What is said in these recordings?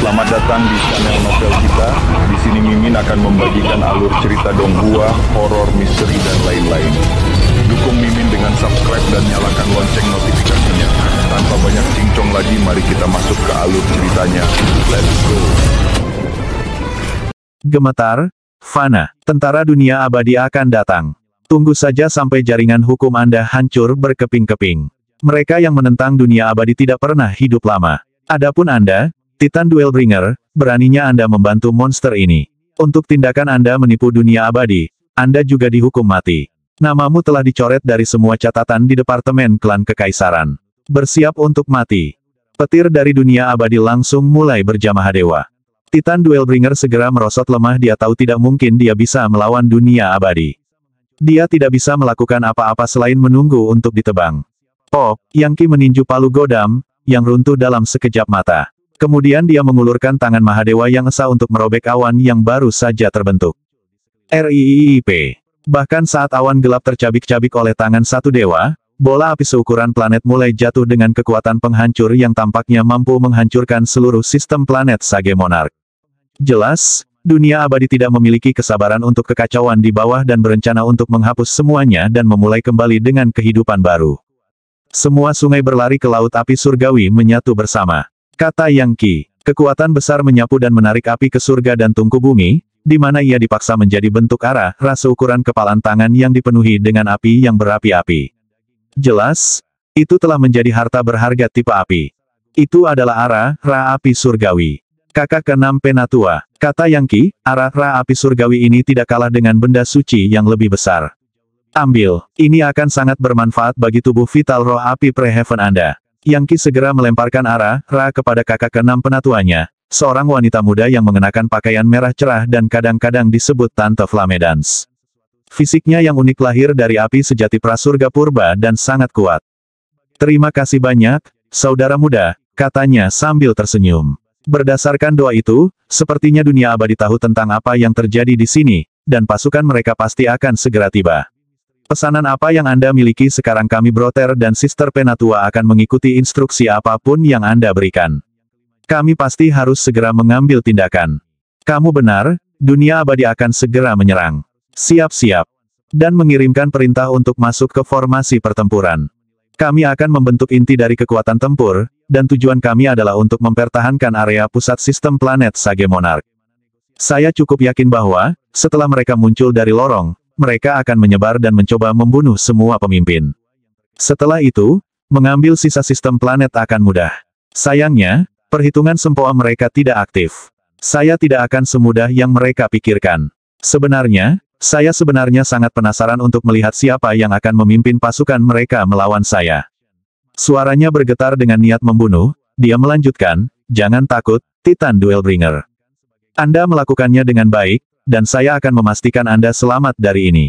Selamat datang di channel novel kita. Di sini Mimin akan membagikan alur cerita Donghua, horor, misteri, dan lain-lain. Dukung Mimin dengan subscribe dan nyalakan lonceng notifikasinya. Tanpa banyak cincong lagi, mari kita masuk ke alur ceritanya. Let's go. Gemetar, Fana, tentara dunia abadi akan datang. Tunggu saja sampai jaringan hukum Anda hancur berkeping-keping. Mereka yang menentang dunia abadi tidak pernah hidup lama. Adapun Anda, Titan Duelbringer, beraninya Anda membantu monster ini. Untuk tindakan Anda menipu dunia abadi, Anda juga dihukum mati. Namamu telah dicoret dari semua catatan di Departemen Klan Kekaisaran. Bersiap untuk mati. Petir dari dunia abadi langsung mulai berjamaah dewa. Titan Duelbringer segera merosot lemah. Dia tahu tidak mungkin dia bisa melawan dunia abadi. Dia tidak bisa melakukan apa-apa selain menunggu untuk ditebang. Pop, Yangki meninju palu godam, yang runtuh dalam sekejap mata. Kemudian dia mengulurkan tangan Mahadewa yang esa untuk merobek awan yang baru saja terbentuk. RIIIP. Bahkan saat awan gelap tercabik-cabik oleh tangan satu dewa, bola api seukuran planet mulai jatuh dengan kekuatan penghancur yang tampaknya mampu menghancurkan seluruh sistem planet Sage Monarch. Jelas, dunia abadi tidak memiliki kesabaran untuk kekacauan di bawah dan berencana untuk menghapus semuanya dan memulai kembali dengan kehidupan baru. Semua sungai berlari ke laut api surgawi menyatu bersama. Kata Yangki, kekuatan besar menyapu dan menarik api ke surga dan tungku bumi, di mana ia dipaksa menjadi bentuk arah, seukuran kepalan tangan yang dipenuhi dengan api yang berapi-api. Jelas, itu telah menjadi harta berharga tipe api. Itu adalah arah, api surgawi. Kakak keenam Penatua, kata Yangki, arah, api surgawi ini tidak kalah dengan benda suci yang lebih besar. Ambil, ini akan sangat bermanfaat bagi tubuh vital roh api pre-heaven Anda. Yangki segera melemparkan arah, kepada kakak keenam penatuanya, seorang wanita muda yang mengenakan pakaian merah cerah dan kadang-kadang disebut Tante Flamedans. Fisiknya yang unik lahir dari api sejati prasurga purba dan sangat kuat. Terima kasih banyak, saudara muda, katanya sambil tersenyum. Berdasarkan doa itu, sepertinya dunia abadi tahu tentang apa yang terjadi di sini, dan pasukan mereka pasti akan segera tiba. Pesanan apa yang Anda miliki sekarang? Kami Brother dan Sister Penatua akan mengikuti instruksi apapun yang Anda berikan. Kami pasti harus segera mengambil tindakan. Kamu benar, dunia abadi akan segera menyerang. Siap-siap. Dan mengirimkan perintah untuk masuk ke formasi pertempuran. Kami akan membentuk inti dari kekuatan tempur, dan tujuan kami adalah untuk mempertahankan area pusat sistem planet Sage Monarch. Saya cukup yakin bahwa, setelah mereka muncul dari lorong, mereka akan menyebar dan mencoba membunuh semua pemimpin. Setelah itu, mengambil sisa sistem planet akan mudah. Sayangnya, perhitungan sempoa mereka tidak aktif. Saya tidak akan semudah yang mereka pikirkan. Sebenarnya, saya sebenarnya sangat penasaran untuk melihat siapa yang akan memimpin pasukan mereka melawan saya. Suaranya bergetar dengan niat membunuh, dia melanjutkan, jangan takut, Titan Duelbringer. Anda melakukannya dengan baik, dan saya akan memastikan Anda selamat dari ini.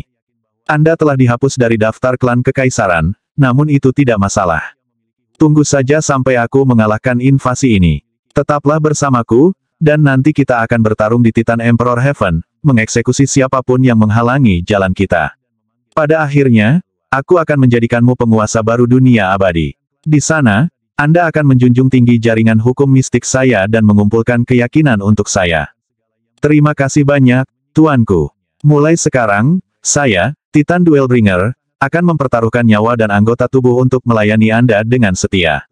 Anda telah dihapus dari daftar klan kekaisaran, namun itu tidak masalah. Tunggu saja sampai aku mengalahkan invasi ini. Tetaplah bersamaku, dan nanti kita akan bertarung di Titan Emperor Heaven, mengeksekusi siapapun yang menghalangi jalan kita. Pada akhirnya, aku akan menjadikanmu penguasa baru dunia abadi. Di sana, Anda akan menjunjung tinggi jaringan hukum mistik saya dan mengumpulkan keyakinan untuk saya. Terima kasih banyak, tuanku. Mulai sekarang, saya, Titan Duelbringer, akan mempertaruhkan nyawa dan anggota tubuh untuk melayani Anda dengan setia.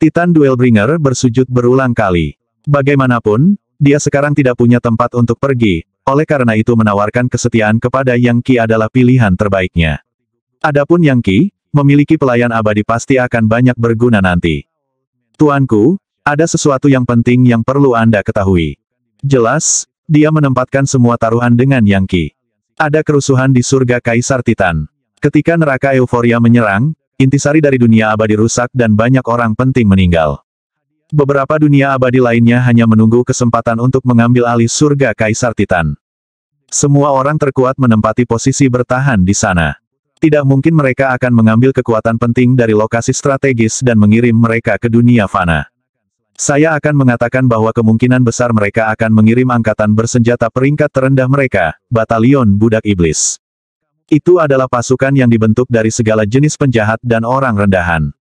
Titan Duelbringer bersujud berulang kali. Bagaimanapun, dia sekarang tidak punya tempat untuk pergi, oleh karena itu menawarkan kesetiaan kepada Yangki adalah pilihan terbaiknya. Adapun Yangki, memiliki pelayan abadi pasti akan banyak berguna nanti. Tuanku, ada sesuatu yang penting yang perlu Anda ketahui. Jelas, dia menempatkan semua taruhan dengan Yangki. Ada kerusuhan di surga Kaisar Titan. Ketika neraka euforia menyerang, intisari dari dunia abadi rusak dan banyak orang penting meninggal. Beberapa dunia abadi lainnya hanya menunggu kesempatan untuk mengambil alih surga Kaisar Titan. Semua orang terkuat menempati posisi bertahan di sana. Tidak mungkin mereka akan mengambil kekuatan penting dari lokasi strategis dan mengirim mereka ke dunia fana. Saya akan mengatakan bahwa kemungkinan besar mereka akan mengirim angkatan bersenjata peringkat terendah mereka, Batalion Budak Iblis. Itu adalah pasukan yang dibentuk dari segala jenis penjahat dan orang rendahan.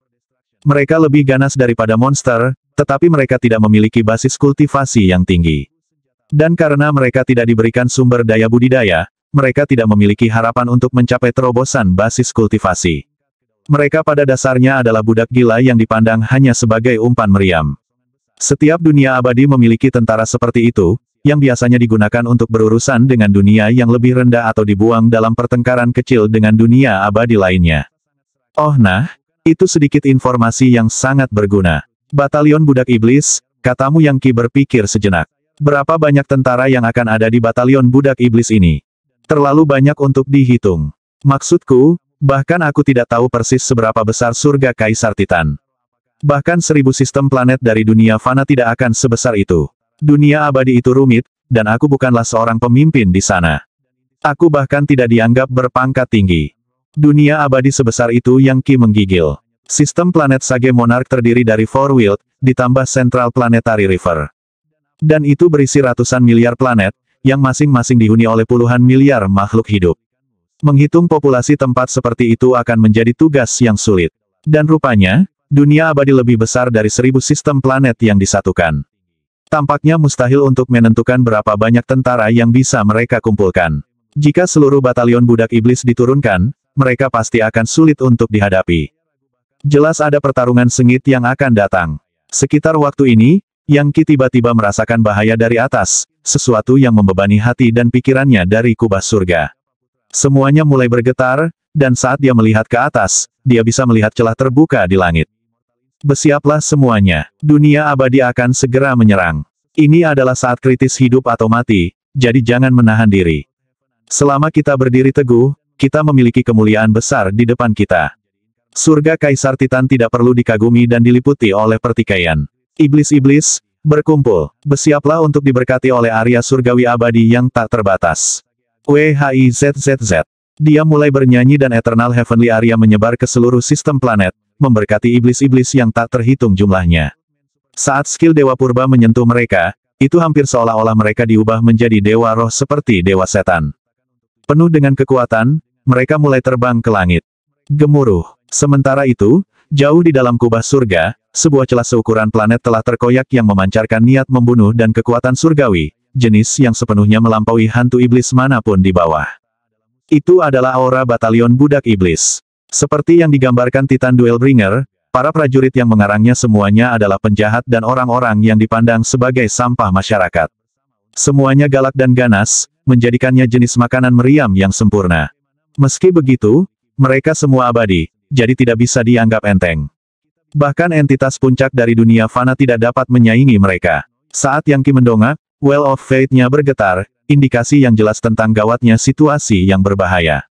Mereka lebih ganas daripada monster, tetapi mereka tidak memiliki basis kultivasi yang tinggi. Dan karena mereka tidak diberikan sumber daya budidaya, mereka tidak memiliki harapan untuk mencapai terobosan basis kultivasi. Mereka pada dasarnya adalah budak gila yang dipandang hanya sebagai umpan meriam. Setiap dunia abadi memiliki tentara seperti itu, yang biasanya digunakan untuk berurusan dengan dunia yang lebih rendah atau dibuang dalam pertengkaran kecil dengan dunia abadi lainnya. Oh nah, itu sedikit informasi yang sangat berguna. Batalion Budak Iblis, katamu Yang Qi berpikir sejenak. Berapa banyak tentara yang akan ada di Batalion Budak Iblis ini? Terlalu banyak untuk dihitung. Maksudku, bahkan aku tidak tahu persis seberapa besar surga Kaisar Titan. Bahkan 1000 sistem planet dari dunia fana tidak akan sebesar itu. Dunia abadi itu rumit, dan aku bukanlah seorang pemimpin di sana. Aku bahkan tidak dianggap berpangkat tinggi. Dunia abadi sebesar itu Yang Qi menggigil. Sistem planet Sage Monarch terdiri dari Four World, ditambah Central Planetary River. Dan itu berisi ratusan miliar planet, yang masing-masing dihuni oleh puluhan miliar makhluk hidup. Menghitung populasi tempat seperti itu akan menjadi tugas yang sulit. Dan rupanya, dunia abadi lebih besar dari 1000 sistem planet yang disatukan. Tampaknya mustahil untuk menentukan berapa banyak tentara yang bisa mereka kumpulkan. Jika seluruh batalion budak iblis diturunkan, mereka pasti akan sulit untuk dihadapi. Jelas ada pertarungan sengit yang akan datang. Sekitar waktu ini, Yang Qi tiba-tiba merasakan bahaya dari atas, sesuatu yang membebani hati dan pikirannya dari kubah surga. Semuanya mulai bergetar, dan saat dia melihat ke atas, dia bisa melihat celah terbuka di langit. Bersiaplah semuanya, dunia abadi akan segera menyerang. Ini adalah saat kritis hidup atau mati, jadi jangan menahan diri. Selama kita berdiri teguh, kita memiliki kemuliaan besar di depan kita. Surga Kaisar Titan tidak perlu dikagumi dan diliputi oleh pertikaian. Iblis-iblis, berkumpul, bersiaplah untuk diberkati oleh Arya Surgawi Abadi yang tak terbatas. WHIZZZ. Dia mulai bernyanyi dan Eternal Heavenly Arya menyebar ke seluruh sistem planet, memberkati iblis-iblis yang tak terhitung jumlahnya. Saat skill Dewa Purba menyentuh mereka, itu hampir seolah-olah mereka diubah menjadi dewa roh seperti Dewa Setan. Penuh dengan kekuatan, mereka mulai terbang ke langit. Gemuruh. Sementara itu, jauh di dalam kubah surga, sebuah celah seukuran planet telah terkoyak yang memancarkan niat membunuh dan kekuatan surgawi, jenis yang sepenuhnya melampaui hantu iblis manapun di bawah. Itu adalah aura batalion budak iblis. Seperti yang digambarkan Titan Duelbringer, para prajurit yang mengarangnya semuanya adalah penjahat dan orang-orang yang dipandang sebagai sampah masyarakat. Semuanya galak dan ganas, menjadikannya jenis makanan meriam yang sempurna. Meski begitu, mereka semua abadi, jadi tidak bisa dianggap enteng. Bahkan entitas puncak dari dunia fana tidak dapat menyaingi mereka. Saat Yang Qi mendongak, Well of Fate-nya bergetar, indikasi yang jelas tentang gawatnya situasi yang berbahaya.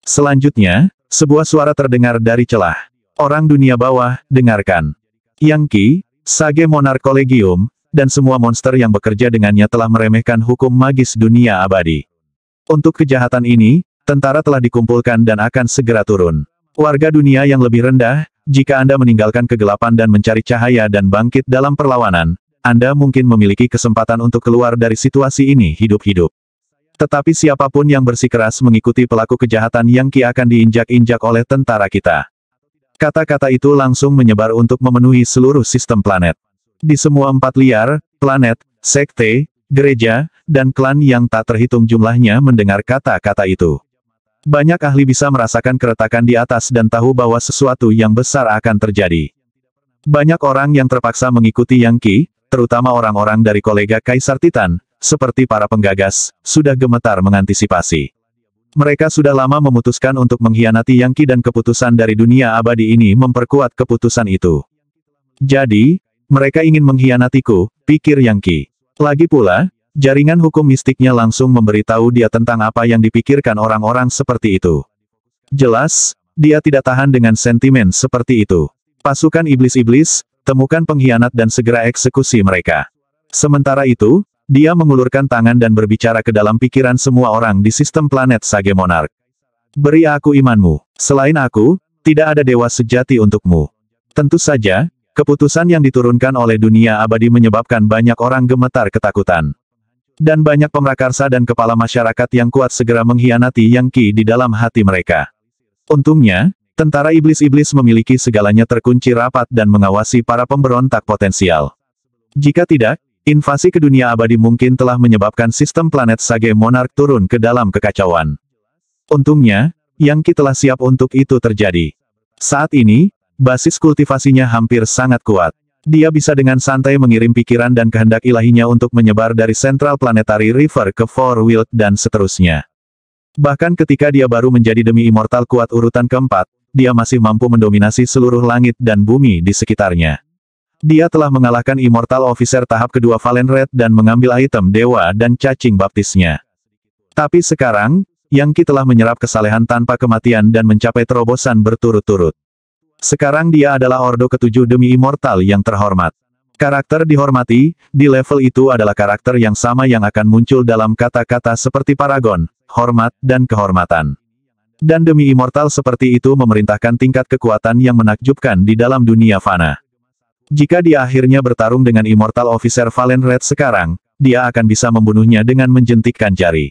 Selanjutnya, sebuah suara terdengar dari celah. Orang dunia bawah, dengarkan. Yang Qi, Sage Monarch Collegium, dan semua monster yang bekerja dengannya telah meremehkan hukum magis dunia abadi. Untuk kejahatan ini, tentara telah dikumpulkan dan akan segera turun. Warga dunia yang lebih rendah, jika Anda meninggalkan kegelapan dan mencari cahaya dan bangkit dalam perlawanan, Anda mungkin memiliki kesempatan untuk keluar dari situasi ini hidup-hidup. Tetapi siapapun yang bersikeras mengikuti pelaku kejahatan Yang Qi akan diinjak-injak oleh tentara kita. Kata-kata itu langsung menyebar untuk memenuhi seluruh sistem planet. Di semua 4 liar, planet, sekte, gereja, dan klan yang tak terhitung jumlahnya mendengar kata-kata itu. Banyak ahli bisa merasakan keretakan di atas dan tahu bahwa sesuatu yang besar akan terjadi. Banyak orang yang terpaksa mengikuti Yang Qi, terutama orang-orang dari kolega Kaisar Titan, seperti para penggagas, sudah gemetar mengantisipasi. Mereka sudah lama memutuskan untuk mengkhianati Yang Qi dan keputusan dari dunia abadi ini memperkuat keputusan itu. Jadi, mereka ingin mengkhianatiku, pikir Yang Qi. Lagi pula, jaringan hukum mistiknya langsung memberitahu dia tentang apa yang dipikirkan orang-orang seperti itu. Jelas, dia tidak tahan dengan sentimen seperti itu. Pasukan iblis-iblis, temukan pengkhianat dan segera eksekusi mereka. Sementara itu, dia mengulurkan tangan dan berbicara ke dalam pikiran semua orang di sistem planet Sage Monarch. Beri aku imanmu. Selain aku, tidak ada dewa sejati untukmu. Tentu saja, keputusan yang diturunkan oleh dunia abadi menyebabkan banyak orang gemetar ketakutan. Dan banyak pemrakarsa dan kepala masyarakat yang kuat segera mengkhianati Yang Qi di dalam hati mereka. Untungnya, Tentara iblis-iblis memiliki segalanya terkunci rapat dan mengawasi para pemberontak potensial. Jika tidak, invasi ke dunia abadi mungkin telah menyebabkan sistem planet Sage Monarch turun ke dalam kekacauan. Untungnya, Yang Qi telah siap untuk itu terjadi. Saat ini, basis kultivasinya hampir sangat kuat. Dia bisa dengan santai mengirim pikiran dan kehendak ilahinya untuk menyebar dari Central Planetary River ke Four World dan seterusnya. Bahkan ketika dia baru menjadi demi immortal kuat urutan keempat, dia masih mampu mendominasi seluruh langit dan bumi di sekitarnya. Dia telah mengalahkan immortal officer tahap kedua Valen Red dan mengambil item dewa dan cacing baptisnya. Tapi sekarang, Yang Qi telah menyerap kesalehan tanpa kematian dan mencapai terobosan berturut-turut. Sekarang dia adalah Ordo ketujuh demi immortal yang terhormat. Karakter dihormati, di level itu adalah karakter yang sama yang akan muncul dalam kata-kata seperti paragon, hormat, dan kehormatan. Dan demi immortal seperti itu memerintahkan tingkat kekuatan yang menakjubkan di dalam dunia fana. Jika dia akhirnya bertarung dengan immortal officer Valen Red sekarang, dia akan bisa membunuhnya dengan menjentikkan jari.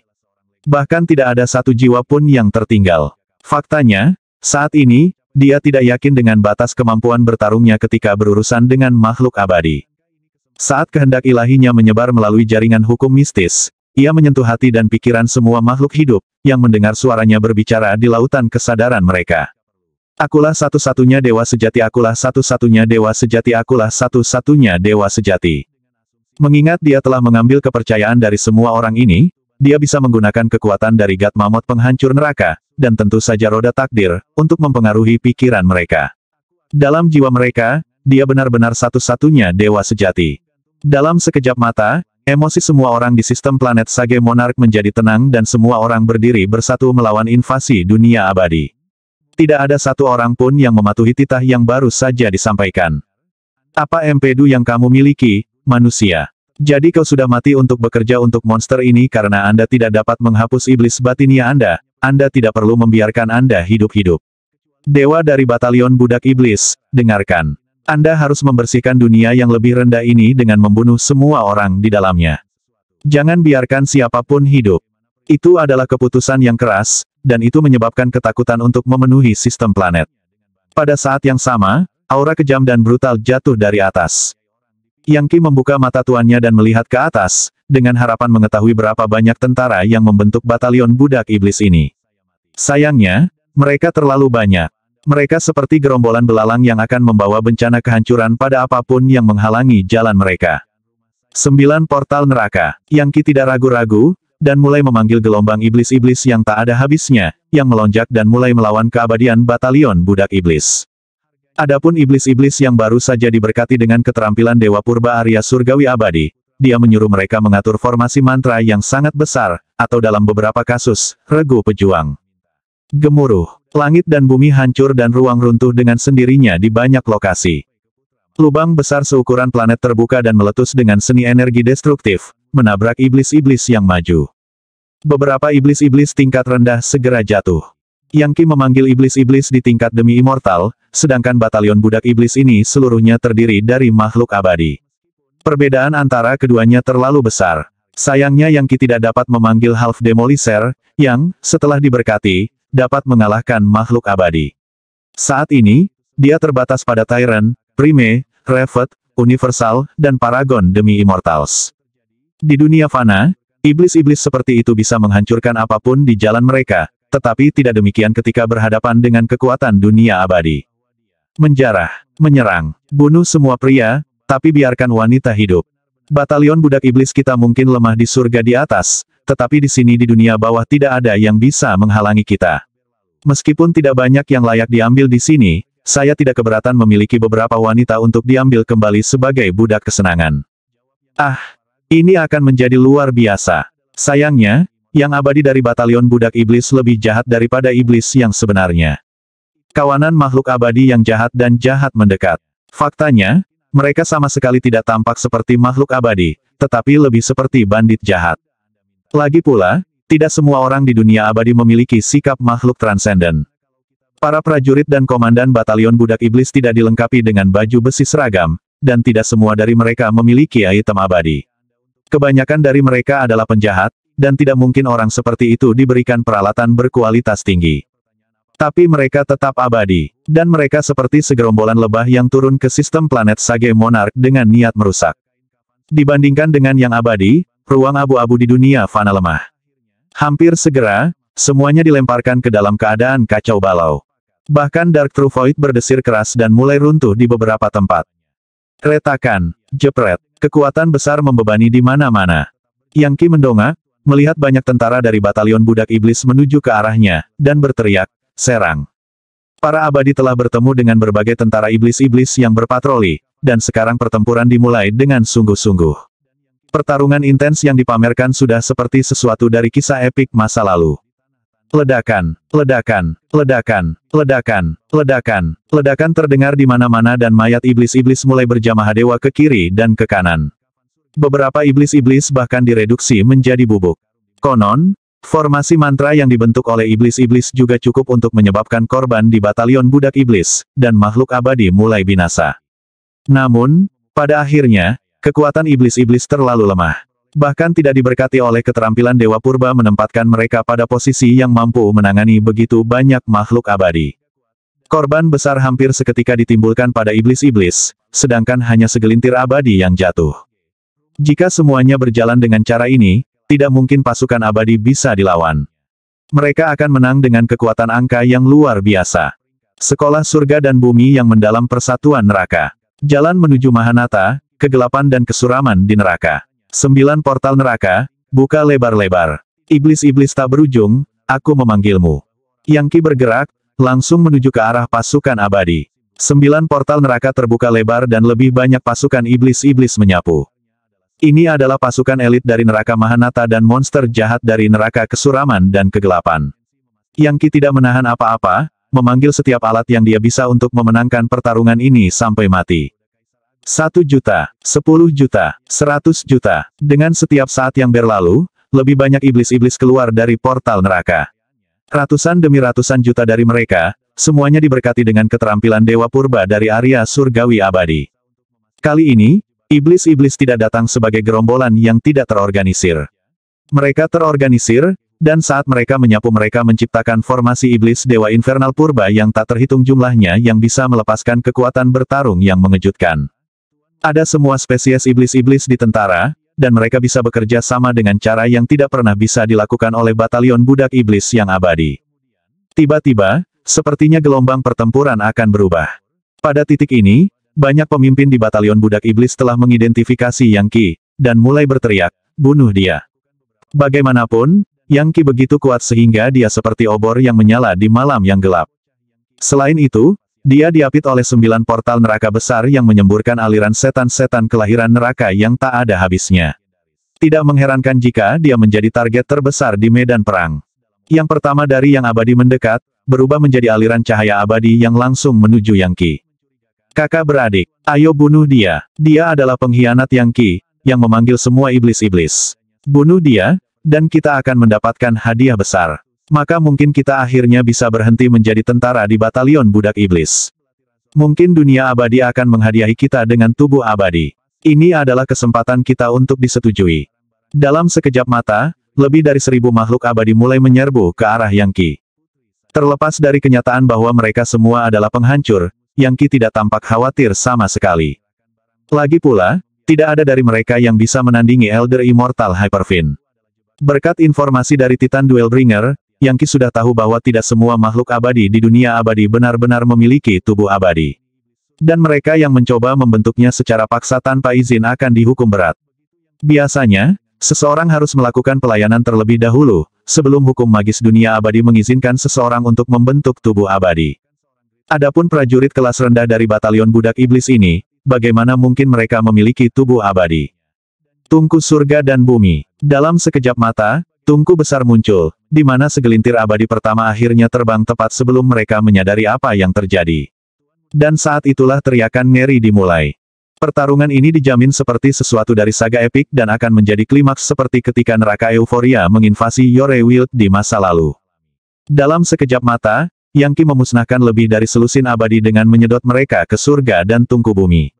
Bahkan tidak ada satu jiwa pun yang tertinggal. Faktanya, saat ini, dia tidak yakin dengan batas kemampuan bertarungnya ketika berurusan dengan makhluk abadi. Saat kehendak ilahinya menyebar melalui jaringan hukum mistis, ia menyentuh hati dan pikiran semua makhluk hidup, yang mendengar suaranya berbicara di lautan kesadaran mereka. Akulah satu-satunya dewa sejati, akulah satu-satunya dewa sejati, akulah satu-satunya dewa sejati. Mengingat dia telah mengambil kepercayaan dari semua orang ini, dia bisa menggunakan kekuatan dari God Mammoth penghancur neraka, dan tentu saja roda takdir, untuk mempengaruhi pikiran mereka. Dalam jiwa mereka, dia benar-benar satu-satunya dewa sejati. Dalam sekejap mata, emosi semua orang di sistem planet Sage Monarch menjadi tenang dan semua orang berdiri bersatu melawan invasi dunia abadi. Tidak ada satu orang pun yang mematuhi titah yang baru saja disampaikan. Apa empedu yang kamu miliki, manusia? Jadi kau sudah mati untuk bekerja untuk monster ini karena Anda tidak dapat menghapus iblis batinia Anda tidak perlu membiarkan Anda hidup-hidup. Dewa dari batalion budak iblis, dengarkan. Anda harus membersihkan dunia yang lebih rendah ini dengan membunuh semua orang di dalamnya. Jangan biarkan siapapun hidup. Itu adalah keputusan yang keras, dan itu menyebabkan ketakutan untuk memenuhi sistem planet. Pada saat yang sama, aura kejam dan brutal jatuh dari atas. Yang Qi membuka mata tuannya dan melihat ke atas, dengan harapan mengetahui berapa banyak tentara yang membentuk batalion budak iblis ini. Sayangnya, mereka terlalu banyak. Mereka seperti gerombolan belalang yang akan membawa bencana kehancuran pada apapun yang menghalangi jalan mereka. 9 portal neraka. Yang Qi tidak ragu-ragu, dan mulai memanggil gelombang iblis-iblis yang tak ada habisnya, yang melonjak dan mulai melawan keabadian batalion budak iblis. Adapun iblis-iblis yang baru saja diberkati dengan keterampilan Dewa Purba Arya Surgawi Abadi, dia menyuruh mereka mengatur formasi mantra yang sangat besar, atau dalam beberapa kasus, regu pejuang. Gemuruh, langit dan bumi hancur dan ruang runtuh dengan sendirinya di banyak lokasi. Lubang besar seukuran planet terbuka dan meletus dengan seni energi destruktif, menabrak iblis-iblis yang maju. Beberapa iblis-iblis tingkat rendah segera jatuh. Yang Qi memanggil iblis-iblis di tingkat demi immortal, sedangkan batalion budak iblis ini seluruhnya terdiri dari makhluk abadi. Perbedaan antara keduanya terlalu besar. Sayangnya Yang Qi tidak dapat memanggil Half Demolisher, yang, setelah diberkati, dapat mengalahkan makhluk abadi. Saat ini, dia terbatas pada Tyrant, Prime, Revet, Universal, dan Paragon demi Immortals. Di dunia fana, iblis-iblis seperti itu bisa menghancurkan apapun di jalan mereka, tetapi tidak demikian ketika berhadapan dengan kekuatan dunia abadi. Menjarah, menyerang, bunuh semua pria, tapi biarkan wanita hidup. Batalion budak iblis kita mungkin lemah di surga di atas, tetapi di sini di dunia bawah tidak ada yang bisa menghalangi kita. Meskipun tidak banyak yang layak diambil di sini, saya tidak keberatan memiliki beberapa wanita untuk diambil kembali sebagai budak kesenangan. Ah, ini akan menjadi luar biasa. Sayangnya, yang abadi dari batalion budak iblis lebih jahat daripada iblis yang sebenarnya. Kawanan makhluk abadi yang jahat dan jahat mendekat. Faktanya, mereka sama sekali tidak tampak seperti makhluk abadi, tetapi lebih seperti bandit jahat. Lagi pula, tidak semua orang di dunia abadi memiliki sikap makhluk transenden. Para prajurit dan komandan batalion budak iblis tidak dilengkapi dengan baju besi seragam, dan tidak semua dari mereka memiliki item abadi. Kebanyakan dari mereka adalah penjahat, dan tidak mungkin orang seperti itu diberikan peralatan berkualitas tinggi. Tapi mereka tetap abadi, dan mereka seperti segerombolan lebah yang turun ke sistem planet Sage Monarch dengan niat merusak. Dibandingkan dengan yang abadi, ruang abu-abu di dunia fana lemah. Hampir segera, semuanya dilemparkan ke dalam keadaan kacau balau. Bahkan Dark True Void berdesir keras dan mulai runtuh di beberapa tempat. Retakan, jepret, kekuatan besar membebani di mana-mana. Yang Qi mendongak, melihat banyak tentara dari batalion budak iblis menuju ke arahnya, dan berteriak, serang. Para abadi telah bertemu dengan berbagai tentara iblis-iblis yang berpatroli, dan sekarang pertempuran dimulai dengan sungguh-sungguh. Pertarungan intens yang dipamerkan sudah seperti sesuatu dari kisah epik masa lalu. Ledakan, ledakan, ledakan, ledakan, ledakan, ledakan terdengar di mana-mana dan mayat iblis-iblis mulai berjamaah dewa ke kiri dan ke kanan. Beberapa iblis-iblis bahkan direduksi menjadi bubuk. Konon, formasi mantra yang dibentuk oleh iblis-iblis juga cukup untuk menyebabkan korban di batalion budak iblis, dan makhluk abadi mulai binasa. Namun, pada akhirnya, kekuatan iblis-iblis terlalu lemah. Bahkan tidak diberkati oleh keterampilan Dewa Purba menempatkan mereka pada posisi yang mampu menangani begitu banyak makhluk abadi. Korban besar hampir seketika ditimbulkan pada iblis-iblis, sedangkan hanya segelintir abadi yang jatuh. Jika semuanya berjalan dengan cara ini, tidak mungkin pasukan abadi bisa dilawan. Mereka akan menang dengan kekuatan angka yang luar biasa. Sekolah surga dan bumi yang mendalam persatuan neraka. Jalan menuju Mahanata, kegelapan dan kesuraman di neraka. 9 portal neraka, buka lebar-lebar. Iblis-iblis tak berujung, aku memanggilmu. Yang Qi bergerak, langsung menuju ke arah pasukan abadi. 9 portal neraka terbuka lebar dan lebih banyak pasukan iblis-iblis menyapu. Ini adalah pasukan elit dari neraka Mahanata dan monster jahat dari neraka kesuraman dan kegelapan. Yang Qi tidak menahan apa-apa, memanggil setiap alat yang dia bisa untuk memenangkan pertarungan ini sampai mati. 1 juta, 10 juta, 100 juta. Dengan setiap saat yang berlalu, lebih banyak iblis-iblis keluar dari portal neraka. Ratusan demi ratusan juta dari mereka, semuanya diberkati dengan keterampilan Dewa Purba dari area surgawi abadi. Kali ini, iblis-iblis tidak datang sebagai gerombolan yang tidak terorganisir. Mereka terorganisir, dan saat mereka menyapu mereka menciptakan formasi iblis Dewa Infernal Purba yang tak terhitung jumlahnya yang bisa melepaskan kekuatan bertarung yang mengejutkan. Ada semua spesies iblis-iblis di tentara, dan mereka bisa bekerja sama dengan cara yang tidak pernah bisa dilakukan oleh batalion budak iblis yang abadi. Tiba-tiba, sepertinya gelombang pertempuran akan berubah. Pada titik ini, banyak pemimpin di batalion budak iblis telah mengidentifikasi Yang Qi, dan mulai berteriak, bunuh dia. Bagaimanapun, Yang Qi begitu kuat sehingga dia seperti obor yang menyala di malam yang gelap. Selain itu, dia diapit oleh 9 portal neraka besar yang menyemburkan aliran setan-setan kelahiran neraka yang tak ada habisnya. Tidak mengherankan jika dia menjadi target terbesar di medan perang. Yang pertama dari yang abadi mendekat, berubah menjadi aliran cahaya abadi yang langsung menuju Yang Qi. Kakak beradik, ayo bunuh dia. Dia adalah pengkhianat Yang Qi, yang memanggil semua iblis-iblis. Bunuh dia, dan kita akan mendapatkan hadiah besar. Maka mungkin kita akhirnya bisa berhenti menjadi tentara di batalion budak iblis. Mungkin dunia abadi akan menghadiahi kita dengan tubuh abadi. Ini adalah kesempatan kita untuk disetujui. Dalam sekejap mata, lebih dari 1000 makhluk abadi mulai menyerbu ke arah Yang Qi. Terlepas dari kenyataan bahwa mereka semua adalah penghancur, Yang Qi tidak tampak khawatir sama sekali. Lagi pula, tidak ada dari mereka yang bisa menandingi Elder Immortal Hyperfin. Berkat informasi dari Titan Duelbringer, Yang Qi sudah tahu bahwa tidak semua makhluk abadi di dunia abadi benar-benar memiliki tubuh abadi. Dan mereka yang mencoba membentuknya secara paksa tanpa izin akan dihukum berat. Biasanya, seseorang harus melakukan pelayanan terlebih dahulu, sebelum hukum magis dunia abadi mengizinkan seseorang untuk membentuk tubuh abadi. Adapun prajurit kelas rendah dari batalion budak iblis ini, bagaimana mungkin mereka memiliki tubuh abadi? Tungku surga dan bumi. Dalam sekejap mata, tungku besar muncul, di mana segelintir abadi pertama akhirnya terbang tepat sebelum mereka menyadari apa yang terjadi. Dan saat itulah teriakan ngeri dimulai. Pertarungan ini dijamin seperti sesuatu dari saga epik dan akan menjadi klimaks seperti ketika neraka euforia menginvasi Yorewild di masa lalu. Dalam sekejap mata, Yang Qi memusnahkan lebih dari selusin abadi dengan menyedot mereka ke surga dan tungku bumi.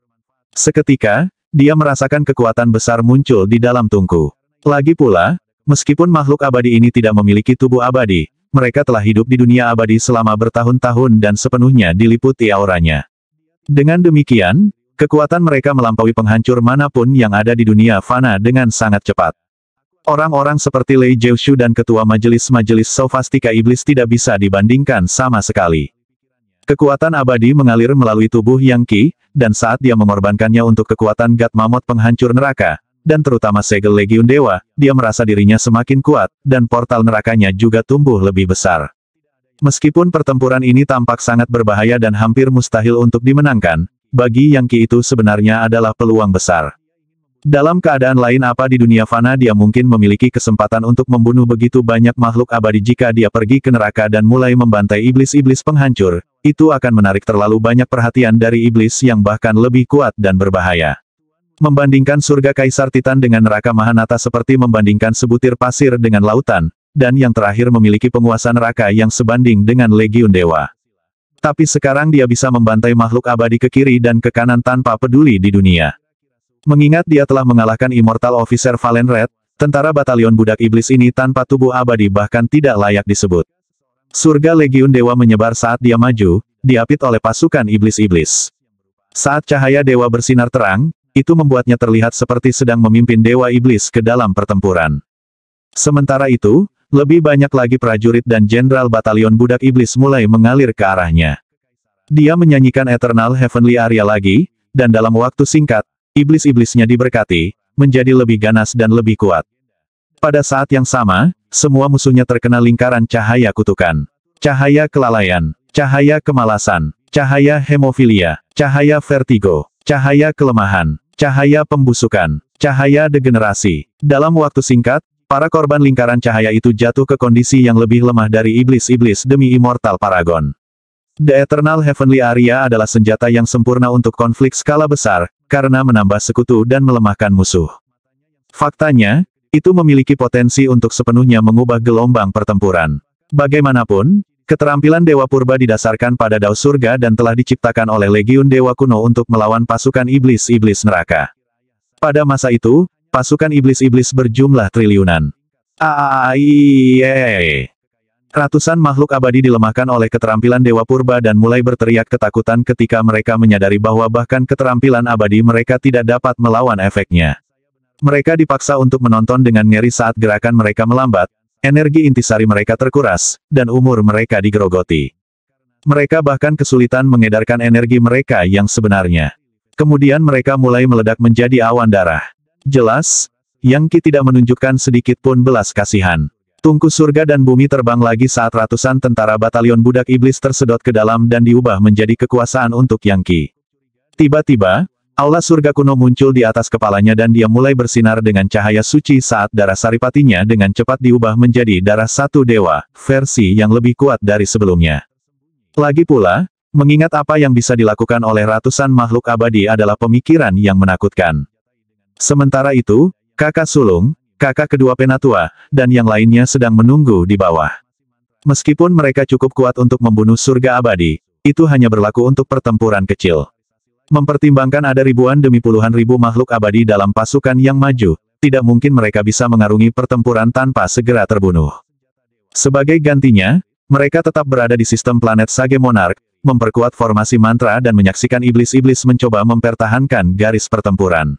Seketika, dia merasakan kekuatan besar muncul di dalam tungku. Lagi pula, meskipun makhluk abadi ini tidak memiliki tubuh abadi, mereka telah hidup di dunia abadi selama bertahun-tahun dan sepenuhnya diliputi auranya. Dengan demikian, kekuatan mereka melampaui penghancur manapun yang ada di dunia fana dengan sangat cepat. Orang-orang seperti Lei Jiushu dan ketua majelis-majelis sofastika iblis tidak bisa dibandingkan sama sekali. Kekuatan abadi mengalir melalui tubuh Yang Qi, dan saat dia mengorbankannya untuk kekuatan God Mammoth penghancur neraka, dan terutama segel Legiun Dewa, dia merasa dirinya semakin kuat, dan portal nerakanya juga tumbuh lebih besar. Meskipun pertempuran ini tampak sangat berbahaya dan hampir mustahil untuk dimenangkan, bagi Yang Qi itu sebenarnya adalah peluang besar. Dalam keadaan lain apa di dunia fana dia mungkin memiliki kesempatan untuk membunuh begitu banyak makhluk abadi jika dia pergi ke neraka dan mulai membantai iblis-iblis penghancur, itu akan menarik terlalu banyak perhatian dari iblis yang bahkan lebih kuat dan berbahaya. Membandingkan surga Kaisar Titan dengan neraka Mahanata seperti membandingkan sebutir pasir dengan lautan, dan yang terakhir memiliki penguasa neraka yang sebanding dengan Legiun Dewa. Tapi sekarang dia bisa membantai makhluk abadi ke kiri dan ke kanan tanpa peduli di dunia. Mengingat dia telah mengalahkan Immortal Officer Valen Red, tentara batalion budak iblis ini tanpa tubuh abadi bahkan tidak layak disebut. Surga Legiun Dewa menyebar saat dia maju, diapit oleh pasukan iblis-iblis. Saat cahaya dewa bersinar terang, itu membuatnya terlihat seperti sedang memimpin dewa iblis ke dalam pertempuran. Sementara itu, lebih banyak lagi prajurit dan jenderal batalion budak iblis mulai mengalir ke arahnya. Dia menyanyikan Eternal Heavenly Aria lagi, dan dalam waktu singkat, iblis-iblisnya diberkati, menjadi lebih ganas dan lebih kuat. Pada saat yang sama, semua musuhnya terkena lingkaran cahaya kutukan. Cahaya kelalaian, cahaya kemalasan, cahaya hemofilia, cahaya vertigo, cahaya kelemahan, cahaya pembusukan, cahaya degenerasi. Dalam waktu singkat, para korban lingkaran cahaya itu jatuh ke kondisi yang lebih lemah dari iblis-iblis demi Immortal Paragon. The Eternal Heavenly Aria adalah senjata yang sempurna untuk konflik skala besar, karena menambah sekutu dan melemahkan musuh. Faktanya, itu memiliki potensi untuk sepenuhnya mengubah gelombang pertempuran. Bagaimanapun, keterampilan Dewa Purba didasarkan pada Dao Surga dan telah diciptakan oleh Legiun Dewa kuno untuk melawan pasukan iblis-iblis neraka. Pada masa itu, pasukan iblis-iblis berjumlah triliunan. Ratusan makhluk abadi dilemahkan oleh keterampilan Dewa Purba dan mulai berteriak ketakutan ketika mereka menyadari bahwa bahkan keterampilan abadi mereka tidak dapat melawan efeknya. Mereka dipaksa untuk menonton dengan ngeri saat gerakan mereka melambat, energi intisari mereka terkuras, dan umur mereka digerogoti. Mereka bahkan kesulitan mengedarkan energi mereka yang sebenarnya. Kemudian mereka mulai meledak menjadi awan darah. Jelas, Yang Qi tidak menunjukkan sedikit pun belas kasihan. Tungku surga dan bumi terbang lagi saat ratusan tentara batalion budak iblis tersedot ke dalam dan diubah menjadi kekuasaan untuk Yang Qi. Tiba-tiba, aula surga kuno muncul di atas kepalanya dan dia mulai bersinar dengan cahaya suci saat darah saripatinya dengan cepat diubah menjadi darah satu dewa, versi yang lebih kuat dari sebelumnya. Lagi pula, mengingat apa yang bisa dilakukan oleh ratusan makhluk abadi adalah pemikiran yang menakutkan. Sementara itu, kakak sulung, kakak kedua Penatua, dan yang lainnya sedang menunggu di bawah. Meskipun mereka cukup kuat untuk membunuh surga abadi, itu hanya berlaku untuk pertempuran kecil. Mempertimbangkan ada ribuan demi puluhan ribu makhluk abadi dalam pasukan yang maju, tidak mungkin mereka bisa mengarungi pertempuran tanpa segera terbunuh. Sebagai gantinya, mereka tetap berada di sistem planet Sage Monarch, memperkuat formasi mantra dan menyaksikan iblis-iblis mencoba mempertahankan garis pertempuran.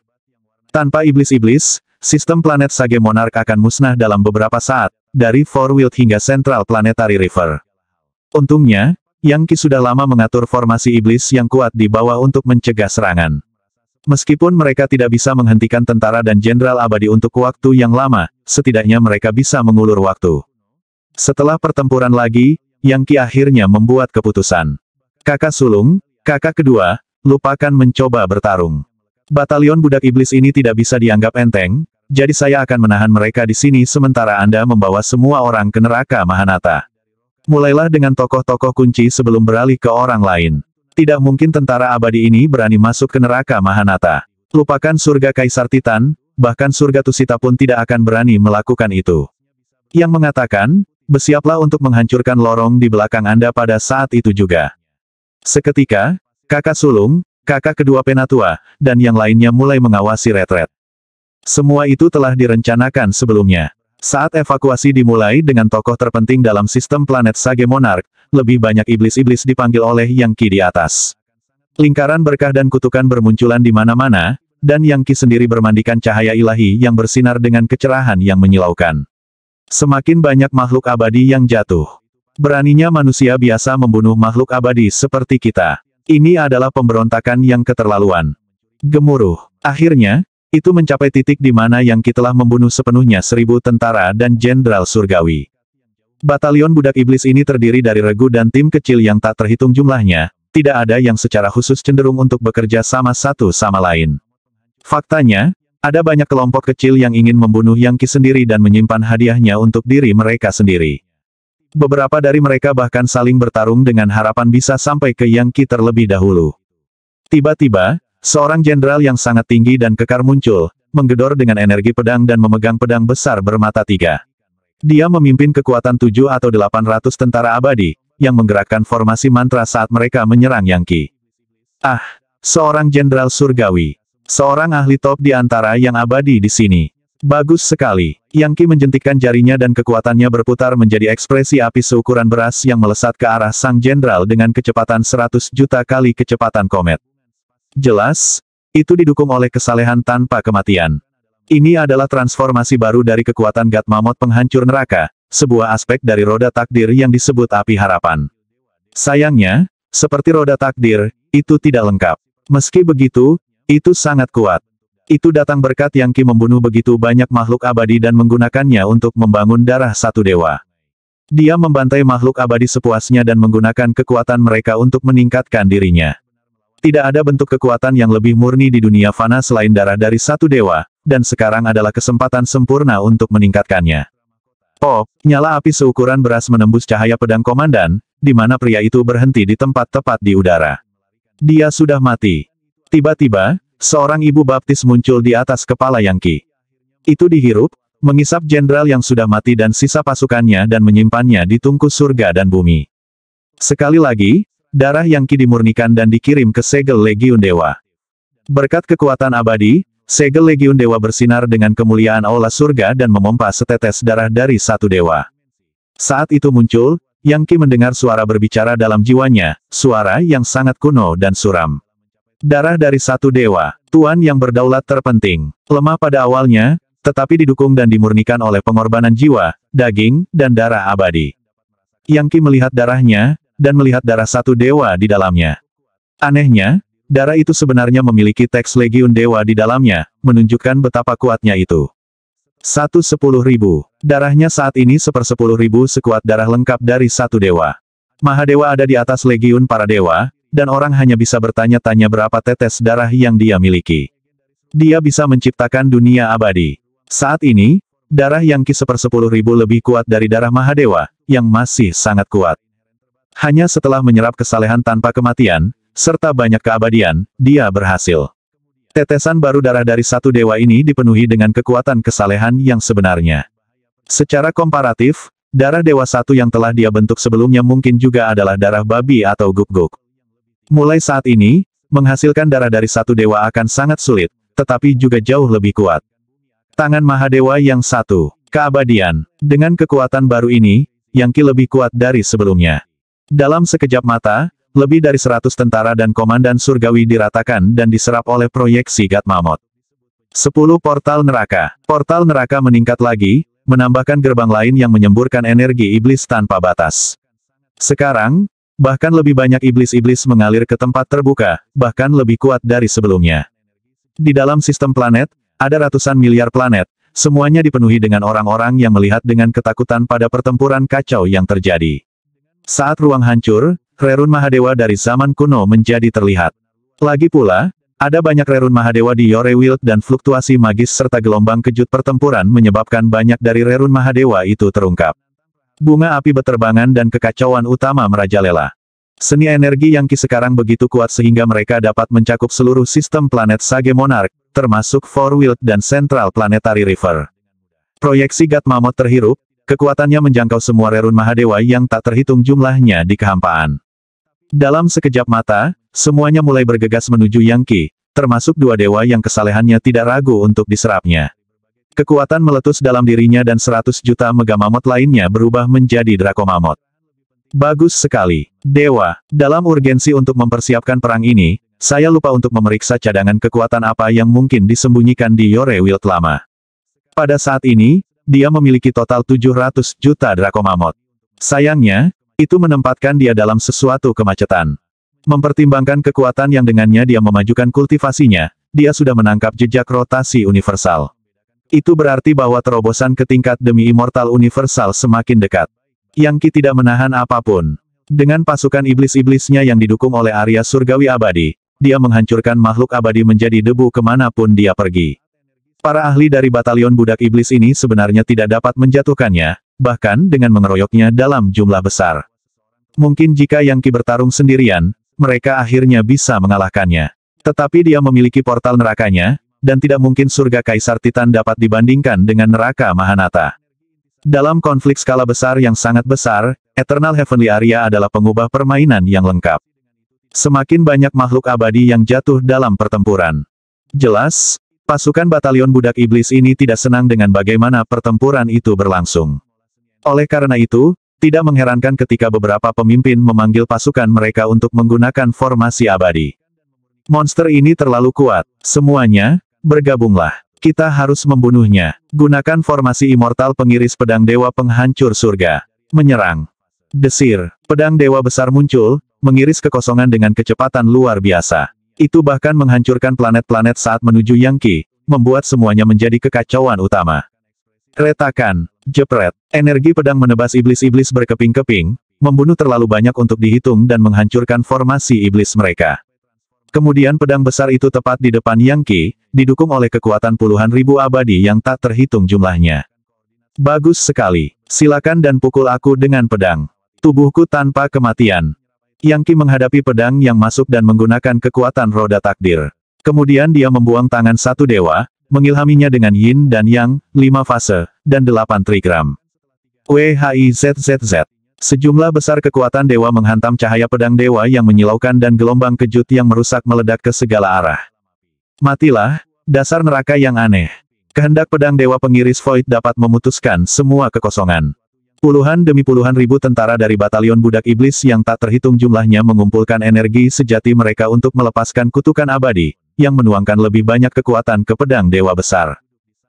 Tanpa iblis-iblis, sistem planet Sage Monarch akan musnah dalam beberapa saat, dari Fourwild hingga Central Planetary River. Untungnya, Yang Qi sudah lama mengatur formasi iblis yang kuat di bawah untuk mencegah serangan. Meskipun mereka tidak bisa menghentikan tentara dan jenderal abadi untuk waktu yang lama, setidaknya mereka bisa mengulur waktu. Setelah pertempuran lagi, Yang Qi akhirnya membuat keputusan. Kakak sulung, kakak kedua, lupakan mencoba bertarung. Batalion budak iblis ini tidak bisa dianggap enteng, jadi saya akan menahan mereka di sini sementara Anda membawa semua orang ke neraka Mahanata. Mulailah dengan tokoh-tokoh kunci sebelum beralih ke orang lain. Tidak mungkin tentara abadi ini berani masuk ke neraka Mahanata. Lupakan surga Kaisar Titan, bahkan surga Tusita pun tidak akan berani melakukan itu. Yang mengatakan, bersiaplah untuk menghancurkan lorong di belakang Anda pada saat itu juga. Seketika, kakak sulung, kakak kedua Penatua, dan yang lainnya mulai mengawasi retret. Semua itu telah direncanakan sebelumnya. Saat evakuasi dimulai dengan tokoh terpenting dalam sistem planet Sage Monarch, lebih banyak iblis-iblis dipanggil oleh Yang Qi di atas. Lingkaran berkah dan kutukan bermunculan di mana-mana, dan Yang Qi sendiri bermandikan cahaya ilahi yang bersinar dengan kecerahan yang menyilaukan. Semakin banyak makhluk abadi yang jatuh. Beraninya manusia biasa membunuh makhluk abadi seperti kita. Ini adalah pemberontakan yang keterlaluan. Gemuruh. Akhirnya, itu mencapai titik di mana Yang Qi telah membunuh sepenuhnya 1000 tentara dan jenderal surgawi. Batalion budak iblis ini terdiri dari regu dan tim kecil yang tak terhitung jumlahnya, tidak ada yang secara khusus cenderung untuk bekerja sama satu sama lain. Faktanya, ada banyak kelompok kecil yang ingin membunuh Yang Qi sendiri dan menyimpan hadiahnya untuk diri mereka sendiri. Beberapa dari mereka bahkan saling bertarung dengan harapan bisa sampai ke Yang Qi terlebih dahulu. Tiba-tiba, seorang jenderal yang sangat tinggi dan kekar muncul, menggedor dengan energi pedang dan memegang pedang besar bermata 3. Dia memimpin kekuatan 7 atau 800 tentara abadi, yang menggerakkan formasi mantra saat mereka menyerang Yang Qi. Ah, seorang jenderal surgawi. Seorang ahli top di antara yang abadi di sini. Bagus sekali. Yang Qi menjentikkan jarinya dan kekuatannya berputar menjadi ekspresi api seukuran beras yang melesat ke arah sang jenderal dengan kecepatan 100 juta kali kecepatan komet. Jelas, itu didukung oleh kesalehan tanpa kematian. Ini adalah transformasi baru dari kekuatan God Mammoth penghancur neraka, sebuah aspek dari roda takdir yang disebut api harapan. Sayangnya, seperti roda takdir, itu tidak lengkap. Meski begitu, itu sangat kuat. Itu datang berkat Yang Qi membunuh begitu banyak makhluk abadi dan menggunakannya untuk membangun darah satu dewa. Dia membantai makhluk abadi sepuasnya dan menggunakan kekuatan mereka untuk meningkatkan dirinya. Tidak ada bentuk kekuatan yang lebih murni di dunia fana selain darah dari satu dewa, dan sekarang adalah kesempatan sempurna untuk meningkatkannya. Pop, nyala api seukuran beras menembus cahaya pedang komandan, di mana pria itu berhenti di tempat tepat di udara. Dia sudah mati. Tiba-tiba, seorang ibu baptis muncul di atas kepala Yang Qi. Itu dihirup, mengisap jenderal yang sudah mati dan sisa pasukannya dan menyimpannya di tungku surga dan bumi. Sekali lagi, darah Yang Qi dimurnikan dan dikirim ke segel Legiun Dewa. Berkat kekuatan abadi, segel Legiun Dewa bersinar dengan kemuliaan aula surga dan memompa setetes darah dari satu dewa. Saat itu muncul, Yang Qi mendengar suara berbicara dalam jiwanya, suara yang sangat kuno dan suram. Darah dari satu dewa, tuan yang berdaulat terpenting, lemah pada awalnya, tetapi didukung dan dimurnikan oleh pengorbanan jiwa, daging, dan darah abadi. Yang Qi melihat darahnya, dan melihat darah satu dewa di dalamnya. Anehnya, darah itu sebenarnya memiliki teks Legiun Dewa di dalamnya, menunjukkan betapa kuatnya itu. 1/10.000. Darahnya saat ini 1/10.000 sekuat darah lengkap dari satu dewa. Mahadewa ada di atas Legiun para dewa, dan orang hanya bisa bertanya-tanya berapa tetes darah yang dia miliki. Dia bisa menciptakan dunia abadi. Saat ini, darah Yang Qi 1/10.000 lebih kuat dari darah Mahadewa, yang masih sangat kuat. Hanya setelah menyerap kesalehan tanpa kematian, serta banyak keabadian, dia berhasil. Tetesan baru darah dari satu dewa ini dipenuhi dengan kekuatan kesalehan yang sebenarnya. Secara komparatif, darah dewa satu yang telah dia bentuk sebelumnya mungkin juga adalah darah babi atau guk-guk. Mulai saat ini, menghasilkan darah dari satu dewa akan sangat sulit, tetapi juga jauh lebih kuat. Tangan Mahadewa yang satu, keabadian. Dengan kekuatan baru ini, Yang Qi lebih kuat dari sebelumnya. Dalam sekejap mata, lebih dari 100 tentara dan komandan surgawi diratakan dan diserap oleh proyeksi God Mammoth. 10 portal neraka. Portal neraka meningkat lagi, menambahkan gerbang lain yang menyemburkan energi iblis tanpa batas. Sekarang, bahkan lebih banyak iblis-iblis mengalir ke tempat terbuka, bahkan lebih kuat dari sebelumnya. Di dalam sistem planet, ada ratusan miliar planet, semuanya dipenuhi dengan orang-orang yang melihat dengan ketakutan pada pertempuran kacau yang terjadi. Saat ruang hancur, rerun Mahadewa dari zaman kuno menjadi terlihat. Lagi pula, ada banyak rerun Mahadewa di Yorewild dan fluktuasi magis serta gelombang kejut pertempuran menyebabkan banyak dari rerun Mahadewa itu terungkap. Bunga api beterbangan dan kekacauan utama merajalela. Seni energi Yang Qi sekarang begitu kuat sehingga mereka dapat mencakup seluruh sistem planet Sage Monarch, termasuk Fourwild dan Central Planetary River. Proyeksi God Mammoth terhirup, kekuatannya menjangkau semua rerun Mahadewa yang tak terhitung jumlahnya di kehampaan. Dalam sekejap mata, semuanya mulai bergegas menuju Yang Qi, termasuk dua dewa yang kesalehannya tidak ragu untuk diserapnya. Kekuatan meletus dalam dirinya dan 100 juta Megamamot lainnya berubah menjadi Drakomamot. Bagus sekali. Dewa, dalam urgensi untuk mempersiapkan perang ini, saya lupa untuk memeriksa cadangan kekuatan apa yang mungkin disembunyikan di Yore Wild lama. Pada saat ini, dia memiliki total 700 juta Drakomamot. Sayangnya, itu menempatkan dia dalam sesuatu kemacetan. Mempertimbangkan kekuatan yang dengannya dia memajukan kultivasinya, dia sudah menangkap jejak rotasi universal. Itu berarti bahwa terobosan ke tingkat demi immortal universal semakin dekat. Yang Qi tidak menahan apapun. Dengan pasukan iblis-iblisnya yang didukung oleh Arya Surgawi Abadi, dia menghancurkan makhluk abadi menjadi debu kemanapun dia pergi. Para ahli dari batalion budak iblis ini sebenarnya tidak dapat menjatuhkannya, bahkan dengan mengeroyoknya dalam jumlah besar. Mungkin jika Yang Qi bertarung sendirian, mereka akhirnya bisa mengalahkannya. Tetapi dia memiliki portal nerakanya, dan tidak mungkin surga Kaisar Titan dapat dibandingkan dengan neraka Mahanata. Dalam konflik skala besar yang sangat besar, Eternal Heavenly Arya adalah pengubah permainan yang lengkap. Semakin banyak makhluk abadi yang jatuh dalam pertempuran. Jelas, pasukan batalion budak iblis ini tidak senang dengan bagaimana pertempuran itu berlangsung. Oleh karena itu, tidak mengherankan ketika beberapa pemimpin memanggil pasukan mereka untuk menggunakan formasi abadi. Monster ini terlalu kuat. Semuanya, bergabunglah. Kita harus membunuhnya. Gunakan formasi immortal pengiris pedang dewa penghancur surga. Menyerang. Desir. Pedang dewa besar muncul, mengiris kekosongan dengan kecepatan luar biasa. Itu bahkan menghancurkan planet-planet saat menuju Yang Qi, membuat semuanya menjadi kekacauan utama. Retakan. Jepret. Energi pedang menebas iblis-iblis berkeping-keping, membunuh terlalu banyak untuk dihitung dan menghancurkan formasi iblis mereka. Kemudian pedang besar itu tepat di depan Yang Qi, didukung oleh kekuatan puluhan ribu abadi yang tak terhitung jumlahnya. Bagus sekali. Silakan dan pukul aku dengan pedang. Tubuhku tanpa kematian. Yang Qi menghadapi pedang yang masuk dan menggunakan kekuatan roda takdir. Kemudian dia membuang tangan satu dewa, mengilhaminya dengan yin dan yang, 5 fase, dan 8 trigram. WHIZZZ. Sejumlah besar kekuatan dewa menghantam cahaya pedang dewa yang menyilaukan dan gelombang kejut yang merusak meledak ke segala arah. Matilah, dasar neraka yang aneh. Kehendak pedang dewa pengiris Void dapat memutuskan semua kekosongan. Puluhan demi puluhan ribu tentara dari batalion budak iblis yang tak terhitung jumlahnya mengumpulkan energi sejati mereka untuk melepaskan kutukan abadi, yang menuangkan lebih banyak kekuatan ke pedang dewa besar.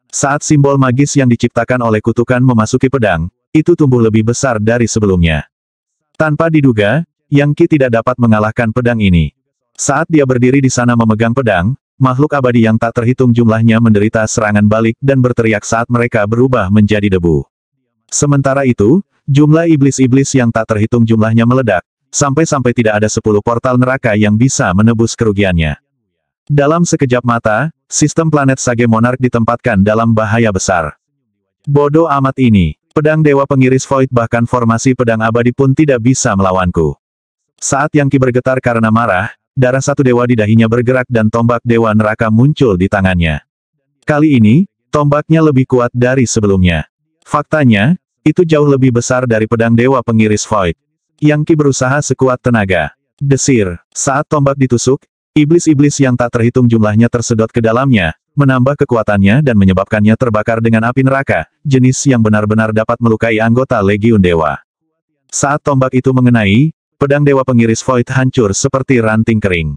Saat simbol magis yang diciptakan oleh kutukan memasuki pedang, itu tumbuh lebih besar dari sebelumnya. Tanpa diduga, Yang Qi tidak dapat mengalahkan pedang ini. Saat dia berdiri di sana memegang pedang, makhluk abadi yang tak terhitung jumlahnya menderita serangan balik dan berteriak saat mereka berubah menjadi debu. Sementara itu, jumlah iblis-iblis yang tak terhitung jumlahnya meledak, sampai-sampai tidak ada 10 portal neraka yang bisa menebus kerugiannya. Dalam sekejap mata, sistem planet Sage Monarch ditempatkan dalam bahaya besar. Bodoh amat ini. Pedang dewa pengiris Void bahkan formasi pedang abadi pun tidak bisa melawanku. Saat Yang Qi bergetar karena marah, darah satu dewa di dahinya bergerak dan tombak dewa neraka muncul di tangannya. Kali ini, tombaknya lebih kuat dari sebelumnya. Faktanya, itu jauh lebih besar dari pedang dewa pengiris Void. Yang Qi berusaha sekuat tenaga. Desir. Saat tombak ditusuk, iblis-iblis yang tak terhitung jumlahnya tersedot ke dalamnya, menambah kekuatannya dan menyebabkannya terbakar dengan api neraka, jenis yang benar-benar dapat melukai anggota Legiun Dewa. Saat tombak itu mengenai, pedang dewa pengiris Void hancur seperti ranting kering.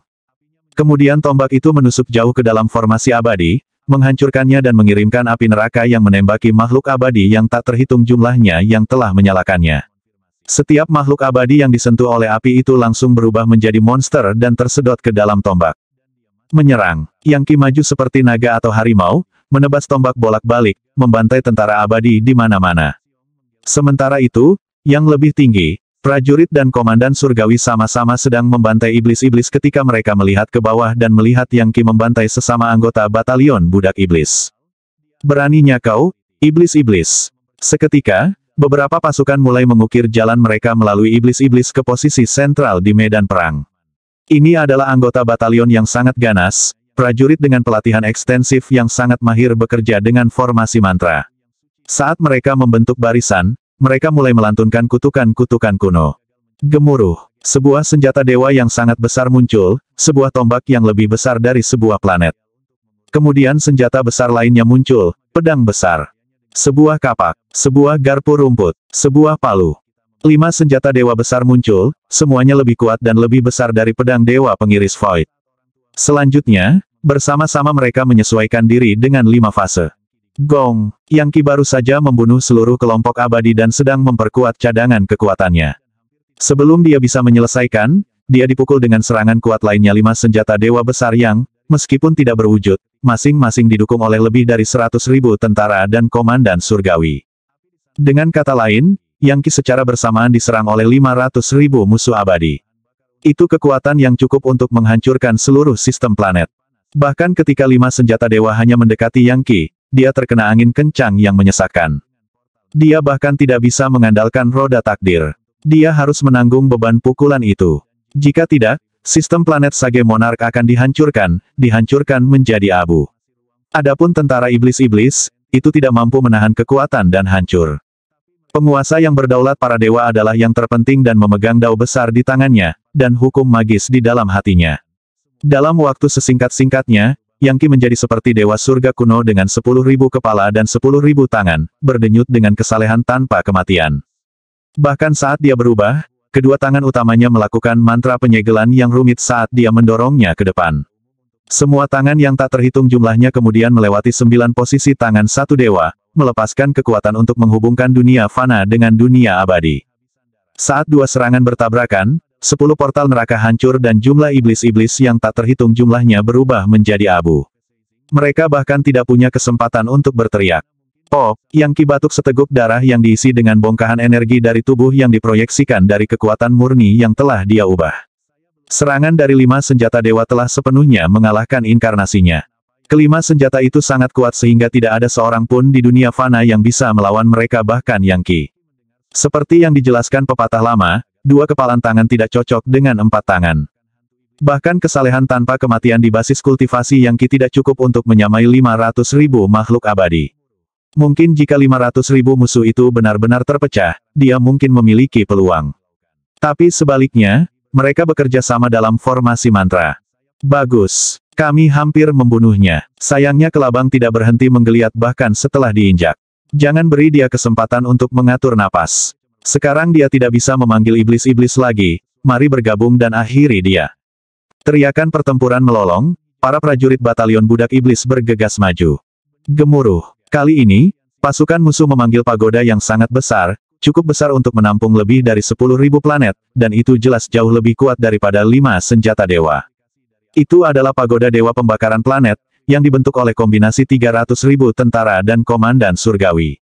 Kemudian tombak itu menusuk jauh ke dalam formasi abadi, menghancurkannya dan mengirimkan api neraka yang menembaki makhluk abadi yang tak terhitung jumlahnya yang telah menyalakannya. Setiap makhluk abadi yang disentuh oleh api itu langsung berubah menjadi monster dan tersedot ke dalam tombak. Menyerang. Yang Qi maju seperti naga atau harimau, menebas tombak bolak-balik, membantai tentara abadi di mana-mana. Sementara itu, yang lebih tinggi, prajurit dan komandan surgawi sama-sama sedang membantai iblis-iblis ketika mereka melihat ke bawah dan melihat Yang Qi membantai sesama anggota batalion budak iblis. Beraninya kau, iblis-iblis. Seketika, beberapa pasukan mulai mengukir jalan mereka melalui iblis-iblis ke posisi sentral di medan perang. Ini adalah anggota batalion yang sangat ganas, prajurit dengan pelatihan ekstensif yang sangat mahir bekerja dengan formasi mantra. Saat mereka membentuk barisan, mereka mulai melantunkan kutukan-kutukan kuno. Gemuruh. Sebuah senjata dewa yang sangat besar muncul, sebuah tombak yang lebih besar dari sebuah planet. Kemudian senjata besar lainnya muncul, pedang besar, sebuah kapak, sebuah garpu rumput, sebuah palu. 5 senjata dewa besar muncul, semuanya lebih kuat dan lebih besar dari pedang dewa pengiris Void. Selanjutnya, bersama-sama mereka menyesuaikan diri dengan 5 fase. Gong, Yang Qi baru saja membunuh seluruh kelompok abadi dan sedang memperkuat cadangan kekuatannya. Sebelum dia bisa menyelesaikan, dia dipukul dengan serangan kuat lainnya 5 senjata dewa besar yang, meskipun tidak berwujud, masing-masing didukung oleh lebih dari 100.000 tentara dan komandan surgawi. Dengan kata lain, Yang Qi secara bersamaan diserang oleh 500.000 musuh abadi. Itu kekuatan yang cukup untuk menghancurkan seluruh sistem planet. Bahkan ketika 5 senjata dewa hanya mendekati Yang Qi, dia terkena angin kencang yang menyesakkan. Dia bahkan tidak bisa mengandalkan roda takdir. Dia harus menanggung beban pukulan itu. Jika tidak, sistem planet Sage Monarch akan dihancurkan menjadi abu. Adapun tentara iblis-iblis, itu tidak mampu menahan kekuatan dan hancur. Penguasa yang berdaulat para dewa adalah yang terpenting dan memegang dao besar di tangannya, dan hukum magis di dalam hatinya. Dalam waktu sesingkat-singkatnya, Yang Qi menjadi seperti dewa surga kuno dengan 10.000 kepala dan 10.000 tangan, berdenyut dengan kesalehan tanpa kematian. Bahkan saat dia berubah, kedua tangan utamanya melakukan mantra penyegelan yang rumit saat dia mendorongnya ke depan. Semua tangan yang tak terhitung jumlahnya kemudian melewati 9 posisi tangan satu dewa, melepaskan kekuatan untuk menghubungkan dunia fana dengan dunia abadi. Saat dua serangan bertabrakan, 10 portal neraka hancur dan jumlah iblis-iblis yang tak terhitung jumlahnya berubah menjadi abu. Mereka bahkan tidak punya kesempatan untuk berteriak. Oh, Yang Qi batuk seteguk darah yang diisi dengan bongkahan energi dari tubuh yang diproyeksikan dari kekuatan murni yang telah dia ubah. Serangan dari 5 senjata dewa telah sepenuhnya mengalahkan inkarnasinya. Kelima senjata itu sangat kuat sehingga tidak ada seorang pun di dunia fana yang bisa melawan mereka bahkan Yang Qi. Seperti yang dijelaskan pepatah lama, 2 kepalan tangan tidak cocok dengan 4 tangan. Bahkan kesalehan tanpa kematian di basis kultivasi Yang Qi tidak cukup untuk menyamai 500.000 makhluk abadi. Mungkin jika 500.000 musuh itu benar-benar terpecah, dia mungkin memiliki peluang. Tapi sebaliknya, mereka bekerja sama dalam formasi mantra. Bagus. Kami hampir membunuhnya. Sayangnya kelabang tidak berhenti menggeliat bahkan setelah diinjak. Jangan beri dia kesempatan untuk mengatur napas. Sekarang dia tidak bisa memanggil iblis-iblis lagi, mari bergabung dan akhiri dia. Teriakan pertempuran melolong, para prajurit batalion budak iblis bergegas maju. Gemuruh. Kali ini, pasukan musuh memanggil pagoda yang sangat besar, cukup besar untuk menampung lebih dari 10.000 planet, dan itu jelas jauh lebih kuat daripada 5 senjata dewa. Itu adalah pagoda dewa pembakaran planet, yang dibentuk oleh kombinasi 300.000 tentara dan komandan surgawi.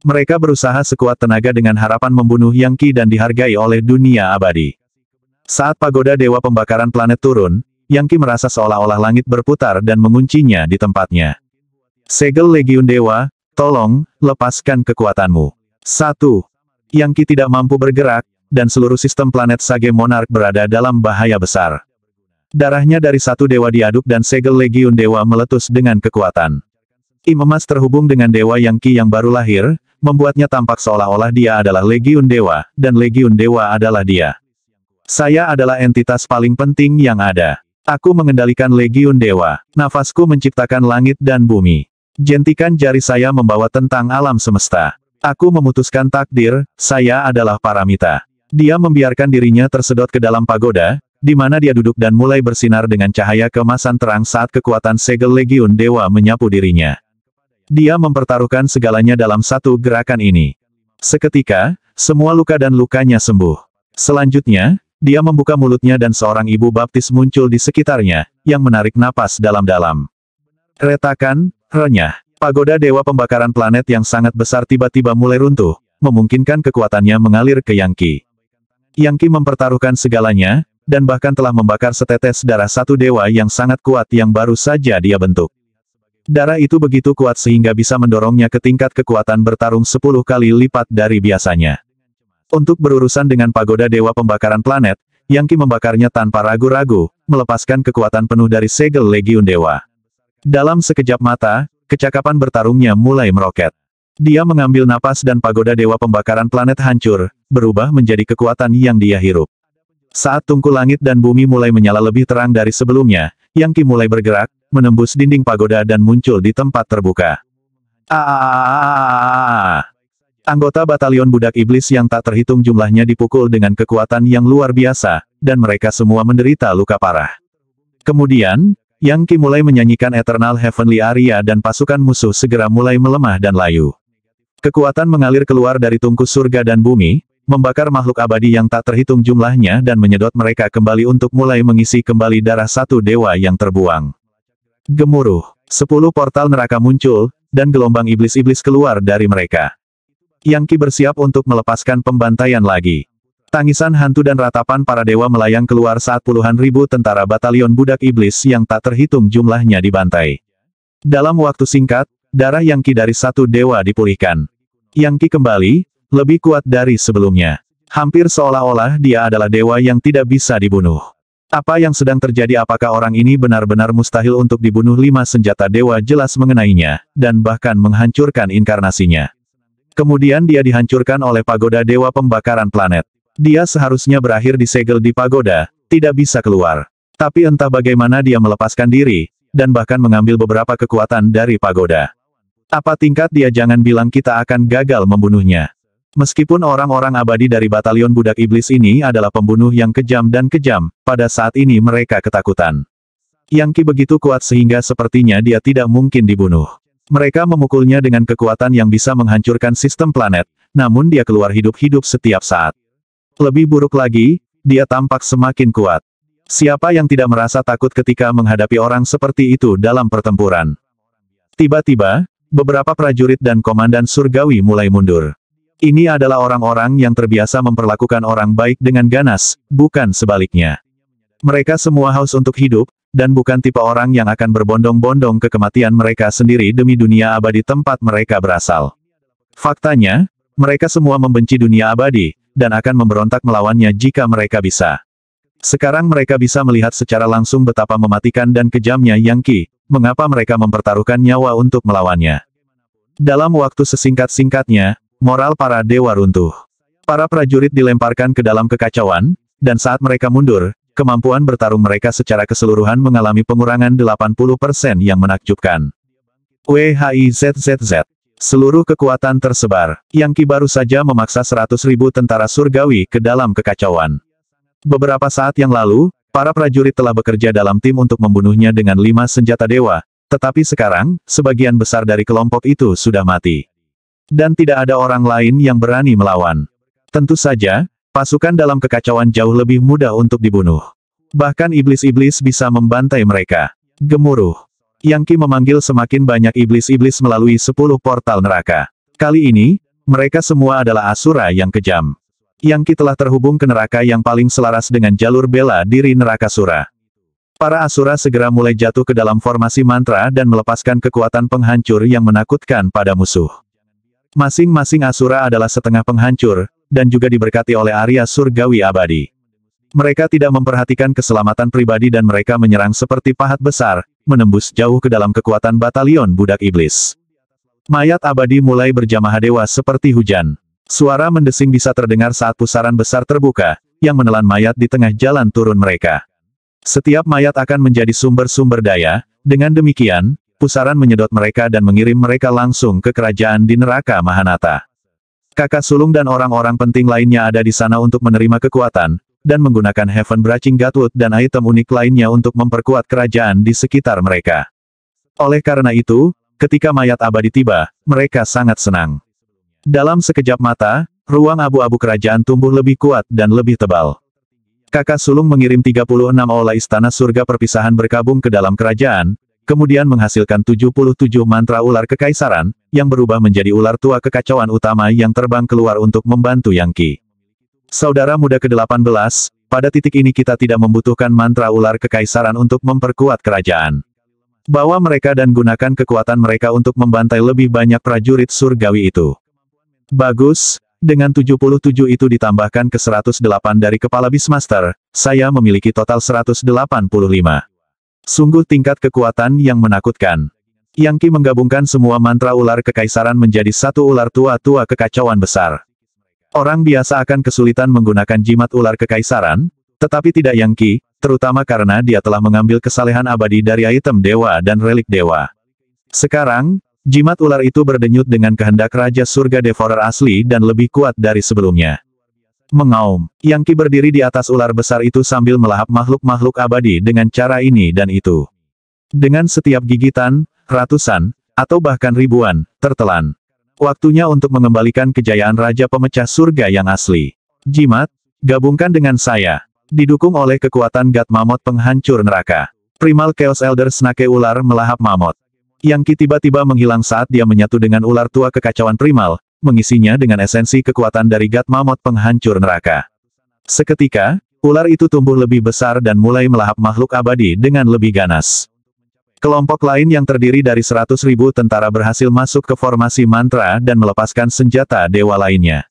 Mereka berusaha sekuat tenaga dengan harapan membunuh Yang Qi dan dihargai oleh dunia abadi. Saat pagoda dewa pembakaran planet turun, Yang Qi merasa seolah-olah langit berputar dan menguncinya di tempatnya. Segel Legiun Dewa, tolong, lepaskan kekuatanmu. 1. Yang Qi tidak mampu bergerak, dan seluruh sistem planet Sage Monarch berada dalam bahaya besar. Darahnya dari satu dewa diaduk dan segel Legiun Dewa meletus dengan kekuatan. Im emas terhubung dengan dewa Yang Qi yang baru lahir, membuatnya tampak seolah-olah dia adalah Legiun Dewa, dan Legiun Dewa adalah dia. Saya adalah entitas paling penting yang ada. Aku mengendalikan Legiun Dewa. Nafasku menciptakan langit dan bumi. Jentikan jari saya membawa tentang alam semesta. Aku memutuskan takdir, saya adalah Paramita. Dia membiarkan dirinya tersedot ke dalam pagoda, di mana dia duduk dan mulai bersinar dengan cahaya keemasan terang saat kekuatan segel Legiun Dewa menyapu dirinya. Dia mempertaruhkan segalanya dalam satu gerakan ini. Seketika, semua luka dan lukanya sembuh. Selanjutnya, dia membuka mulutnya dan seorang ibu baptis muncul di sekitarnya, yang menarik napas dalam-dalam. Retakan, renyah. Pagoda dewa pembakaran planet yang sangat besar tiba-tiba mulai runtuh, memungkinkan kekuatannya mengalir ke Yang Qi. Yang Qi mempertaruhkan segalanya, dan bahkan telah membakar setetes darah satu dewa yang sangat kuat yang baru saja dia bentuk. Darah itu begitu kuat sehingga bisa mendorongnya ke tingkat kekuatan bertarung 10 kali lipat dari biasanya. Untuk berurusan dengan pagoda dewa pembakaran planet, Yang Qi membakarnya tanpa ragu-ragu, melepaskan kekuatan penuh dari segel Legiun Dewa. Dalam sekejap mata, kecakapan bertarungnya mulai meroket. Dia mengambil napas dan pagoda dewa pembakaran planet hancur, berubah menjadi kekuatan yang dia hirup. Saat tungku langit dan bumi mulai menyala lebih terang dari sebelumnya, Yang Qi mulai bergerak, menembus dinding pagoda dan muncul di tempat terbuka. Anggota batalion budak iblis yang tak terhitung jumlahnya dipukul dengan kekuatan yang luar biasa, dan mereka semua menderita luka parah. Kemudian, Yang Qi mulai menyanyikan Eternal Heavenly Aria dan pasukan musuh segera mulai melemah dan layu. Kekuatan mengalir keluar dari tungkus surga dan bumi, membakar makhluk abadi yang tak terhitung jumlahnya dan menyedot mereka kembali untuk mulai mengisi kembali darah satu dewa yang terbuang. Gemuruh, 10 portal neraka muncul, dan gelombang iblis-iblis keluar dari mereka. Yang Qi bersiap untuk melepaskan pembantaian lagi. Tangisan hantu dan ratapan para dewa melayang keluar saat puluhan ribu tentara batalion budak iblis yang tak terhitung jumlahnya dibantai. Dalam waktu singkat, darah Yang Qi dari satu dewa dipulihkan. Yang Qi kembali, lebih kuat dari sebelumnya. Hampir seolah-olah dia adalah dewa yang tidak bisa dibunuh. Apa yang sedang terjadi? Apakah orang ini benar-benar mustahil untuk dibunuh? 5 senjata dewa jelas mengenainya, dan bahkan menghancurkan inkarnasinya. Kemudian dia dihancurkan oleh pagoda dewa pembakaran planet. Dia seharusnya berakhir disegel di pagoda, tidak bisa keluar. Tapi entah bagaimana dia melepaskan diri, dan bahkan mengambil beberapa kekuatan dari pagoda. Apa tingkat dia? Jangan bilang kita akan gagal membunuhnya. Meskipun orang-orang abadi dari batalion budak iblis ini adalah pembunuh yang kejam dan kejam, pada saat ini mereka ketakutan. Yang Qi begitu kuat sehingga sepertinya dia tidak mungkin dibunuh. Mereka memukulnya dengan kekuatan yang bisa menghancurkan sistem planet, namun dia keluar hidup-hidup setiap saat. Lebih buruk lagi, dia tampak semakin kuat. Siapa yang tidak merasa takut ketika menghadapi orang seperti itu dalam pertempuran? Tiba-tiba, beberapa prajurit dan komandan surgawi mulai mundur. Ini adalah orang-orang yang terbiasa memperlakukan orang baik dengan ganas, bukan sebaliknya. Mereka semua haus untuk hidup, dan bukan tipe orang yang akan berbondong-bondong ke kematian mereka sendiri demi dunia abadi tempat mereka berasal. Faktanya, mereka semua membenci dunia abadi, dan akan memberontak melawannya jika mereka bisa. Sekarang mereka bisa melihat secara langsung betapa mematikan dan kejamnya Yang Qi, mengapa mereka mempertaruhkan nyawa untuk melawannya. Dalam waktu sesingkat-singkatnya, moral para dewa runtuh. Para prajurit dilemparkan ke dalam kekacauan, dan saat mereka mundur, kemampuan bertarung mereka secara keseluruhan mengalami pengurangan 80% yang menakjubkan. WHIZZZ. Seluruh kekuatan tersebar. Yang Qi baru saja memaksa 100.000 tentara surgawi ke dalam kekacauan. Beberapa saat yang lalu, para prajurit telah bekerja dalam tim untuk membunuhnya dengan 5 senjata dewa, tetapi sekarang, sebagian besar dari kelompok itu sudah mati. Dan tidak ada orang lain yang berani melawan. Tentu saja, pasukan dalam kekacauan jauh lebih mudah untuk dibunuh. Bahkan iblis-iblis bisa membantai mereka. Gemuruh. Yang Qi memanggil semakin banyak iblis-iblis melalui 10 portal neraka. Kali ini, mereka semua adalah asura yang kejam. Yang Qi telah terhubung ke neraka yang paling selaras dengan jalur bela diri neraka sura. Para asura segera mulai jatuh ke dalam formasi mantra dan melepaskan kekuatan penghancur yang menakutkan pada musuh. Masing-masing asura adalah setengah penghancur, dan juga diberkati oleh Arya surgawi abadi. Mereka tidak memperhatikan keselamatan pribadi dan mereka menyerang seperti pahat besar, menembus jauh ke dalam kekuatan batalion budak iblis. Mayat abadi mulai berjamaah dewa seperti hujan. Suara mendesing bisa terdengar saat pusaran besar terbuka, yang menelan mayat di tengah jalan turun mereka. Setiap mayat akan menjadi sumber-sumber daya, dengan demikian, pusaran menyedot mereka dan mengirim mereka langsung ke kerajaan di neraka Mahanata. Kakak sulung dan orang-orang penting lainnya ada di sana untuk menerima kekuatan, dan menggunakan Heaven Branching Godwood dan item unik lainnya untuk memperkuat kerajaan di sekitar mereka. Oleh karena itu, ketika mayat abadi tiba, mereka sangat senang. Dalam sekejap mata, ruang abu-abu kerajaan tumbuh lebih kuat dan lebih tebal. Kakak sulung mengirim 36 aula istana surga perpisahan berkabung ke dalam kerajaan, kemudian menghasilkan 77 mantra ular kekaisaran, yang berubah menjadi ular tua kekacauan utama yang terbang keluar untuk membantu Yang Qi. Saudara muda ke-18, pada titik ini kita tidak membutuhkan mantra ular kekaisaran untuk memperkuat kerajaan. Bawa mereka dan gunakan kekuatan mereka untuk membantai lebih banyak prajurit surgawi itu. Bagus, dengan 77 itu ditambahkan ke 108 dari kepala Beastmaster, saya memiliki total 185. Sungguh tingkat kekuatan yang menakutkan. Yang Qi menggabungkan semua mantra ular kekaisaran menjadi satu ular tua-tua kekacauan besar. Orang biasa akan kesulitan menggunakan jimat ular kekaisaran, tetapi tidak Yang Qi, terutama karena dia telah mengambil kesalehan abadi dari item dewa dan relik dewa. Sekarang, Jimat ular itu berdenyut dengan kehendak Raja Surga Devourer asli dan lebih kuat dari sebelumnya. Mengaum, Yang Qi berdiri di atas ular besar itu sambil melahap makhluk-makhluk abadi dengan cara ini dan itu. Dengan setiap gigitan, ratusan, atau bahkan ribuan, tertelan. Waktunya untuk mengembalikan kejayaan Raja Pemecah Surga yang asli. Jimat, gabungkan dengan saya. Didukung oleh kekuatan God Mammoth penghancur neraka. Primal Chaos Elder Snake ular melahap mammoth. Yang Qi tiba-tiba menghilang saat dia menyatu dengan ular tua kekacauan primal, mengisinya dengan esensi kekuatan dari God Mammoth penghancur neraka. Seketika, ular itu tumbuh lebih besar dan mulai melahap makhluk abadi dengan lebih ganas. Kelompok lain yang terdiri dari 100.000 tentara berhasil masuk ke formasi mantra dan melepaskan senjata dewa lainnya.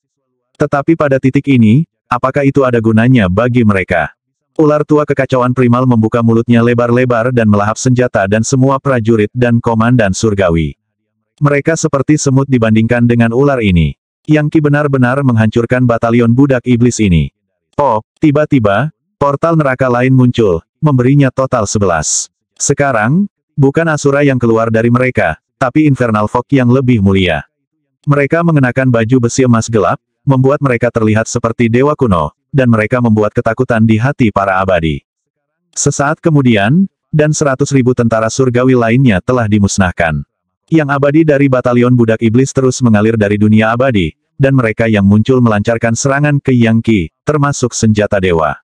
Tetapi pada titik ini, apakah itu ada gunanya bagi mereka? Ular tua kekacauan primal membuka mulutnya lebar-lebar dan melahap senjata dan semua prajurit dan komandan surgawi. Mereka seperti semut dibandingkan dengan ular ini. Yang Qi benar-benar menghancurkan batalion budak iblis ini. Oh, tiba-tiba, portal neraka lain muncul, memberinya total 11. Sekarang, bukan Asura yang keluar dari mereka, tapi Infernal Folk yang lebih mulia. Mereka mengenakan baju besi emas gelap, membuat mereka terlihat seperti dewa kuno, dan mereka membuat ketakutan di hati para abadi. Sesaat kemudian, dan 100.000 tentara surgawi lainnya telah dimusnahkan. Yang abadi dari batalion budak iblis terus mengalir dari dunia abadi, dan mereka yang muncul melancarkan serangan ke Yang Qi, termasuk senjata dewa.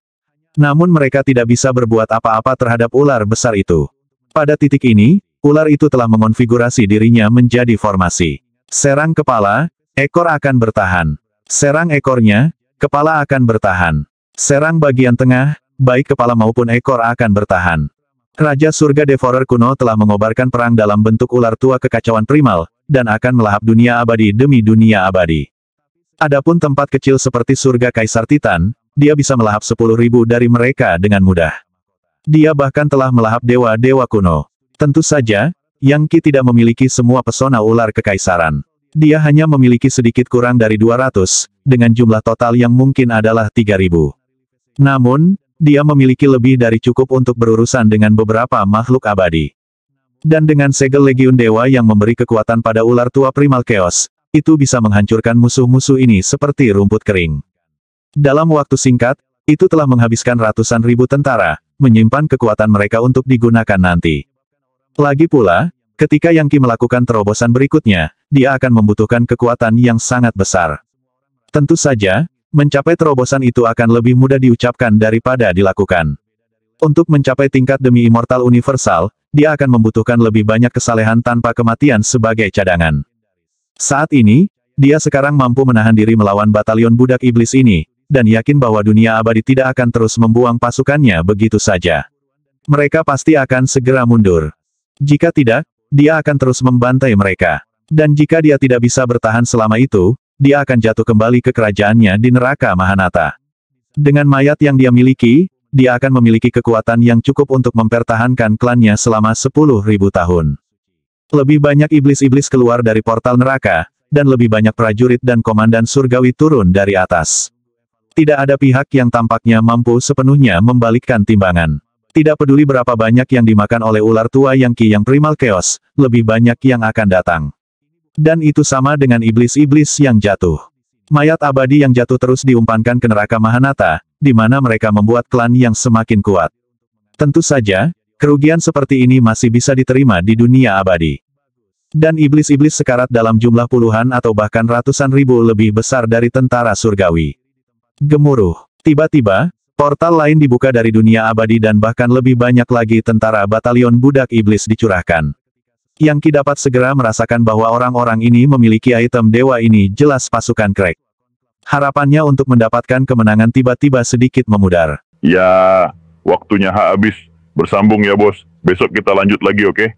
Namun mereka tidak bisa berbuat apa-apa terhadap ular besar itu. Pada titik ini, ular itu telah mengonfigurasi dirinya menjadi formasi. Serang kepala, ekor akan bertahan. Serang ekornya, kepala akan bertahan. Serang bagian tengah, baik kepala maupun ekor akan bertahan. Raja Surga Devourer kuno telah mengobarkan perang dalam bentuk ular tua kekacauan primal, dan akan melahap dunia abadi demi dunia abadi. Adapun tempat kecil seperti surga Kaisar Titan, dia bisa melahap 10.000 dari mereka dengan mudah. Dia bahkan telah melahap dewa-dewa kuno. Tentu saja, Yang Qi tidak memiliki semua pesona ular kekaisaran. Dia hanya memiliki sedikit kurang dari 200, dengan jumlah total yang mungkin adalah 3.000. Namun, dia memiliki lebih dari cukup untuk berurusan dengan beberapa makhluk abadi. Dan dengan segel legiun dewa yang memberi kekuatan pada ular tua Primal Chaos, itu bisa menghancurkan musuh-musuh ini seperti rumput kering. Dalam waktu singkat, itu telah menghabiskan ratusan ribu tentara, menyimpan kekuatan mereka untuk digunakan nanti. Lagi pula, ketika Yang Qi melakukan terobosan berikutnya, dia akan membutuhkan kekuatan yang sangat besar. Tentu saja, mencapai terobosan itu akan lebih mudah diucapkan daripada dilakukan. Untuk mencapai tingkat demi immortal universal, dia akan membutuhkan lebih banyak kesalehan tanpa kematian sebagai cadangan. Saat ini, dia sekarang mampu menahan diri melawan batalion budak iblis ini, dan yakin bahwa dunia abadi tidak akan terus membuang pasukannya begitu saja. Mereka pasti akan segera mundur. Jika tidak, dia akan terus membantai mereka. Dan jika dia tidak bisa bertahan selama itu, dia akan jatuh kembali ke kerajaannya di neraka Mahanata. Dengan mayat yang dia miliki, dia akan memiliki kekuatan yang cukup untuk mempertahankan klannya selama 10.000 tahun. Lebih banyak iblis-iblis keluar dari portal neraka, dan lebih banyak prajurit dan komandan surgawi turun dari atas. Tidak ada pihak yang tampaknya mampu sepenuhnya membalikkan timbangan. Tidak peduli berapa banyak yang dimakan oleh ular tua Yang Qi yang Primal Chaos, lebih banyak yang akan datang. Dan itu sama dengan iblis-iblis yang jatuh. Mayat abadi yang jatuh terus diumpankan ke neraka Mahanata, di mana mereka membuat klan yang semakin kuat. Tentu saja, kerugian seperti ini masih bisa diterima di dunia abadi. Dan iblis-iblis sekarat dalam jumlah puluhan atau bahkan ratusan ribu lebih besar dari tentara surgawi. Gemuruh. Tiba-tiba, portal lain dibuka dari dunia abadi dan bahkan lebih banyak lagi tentara batalion budak iblis dicurahkan. Yang Qi dapat segera merasakan bahwa orang-orang ini memiliki item dewa ini jelas pasukan crack. Harapannya untuk mendapatkan kemenangan tiba-tiba sedikit memudar. Ya, waktunya habis. Bersambung ya bos. Besok kita lanjut lagi, oke?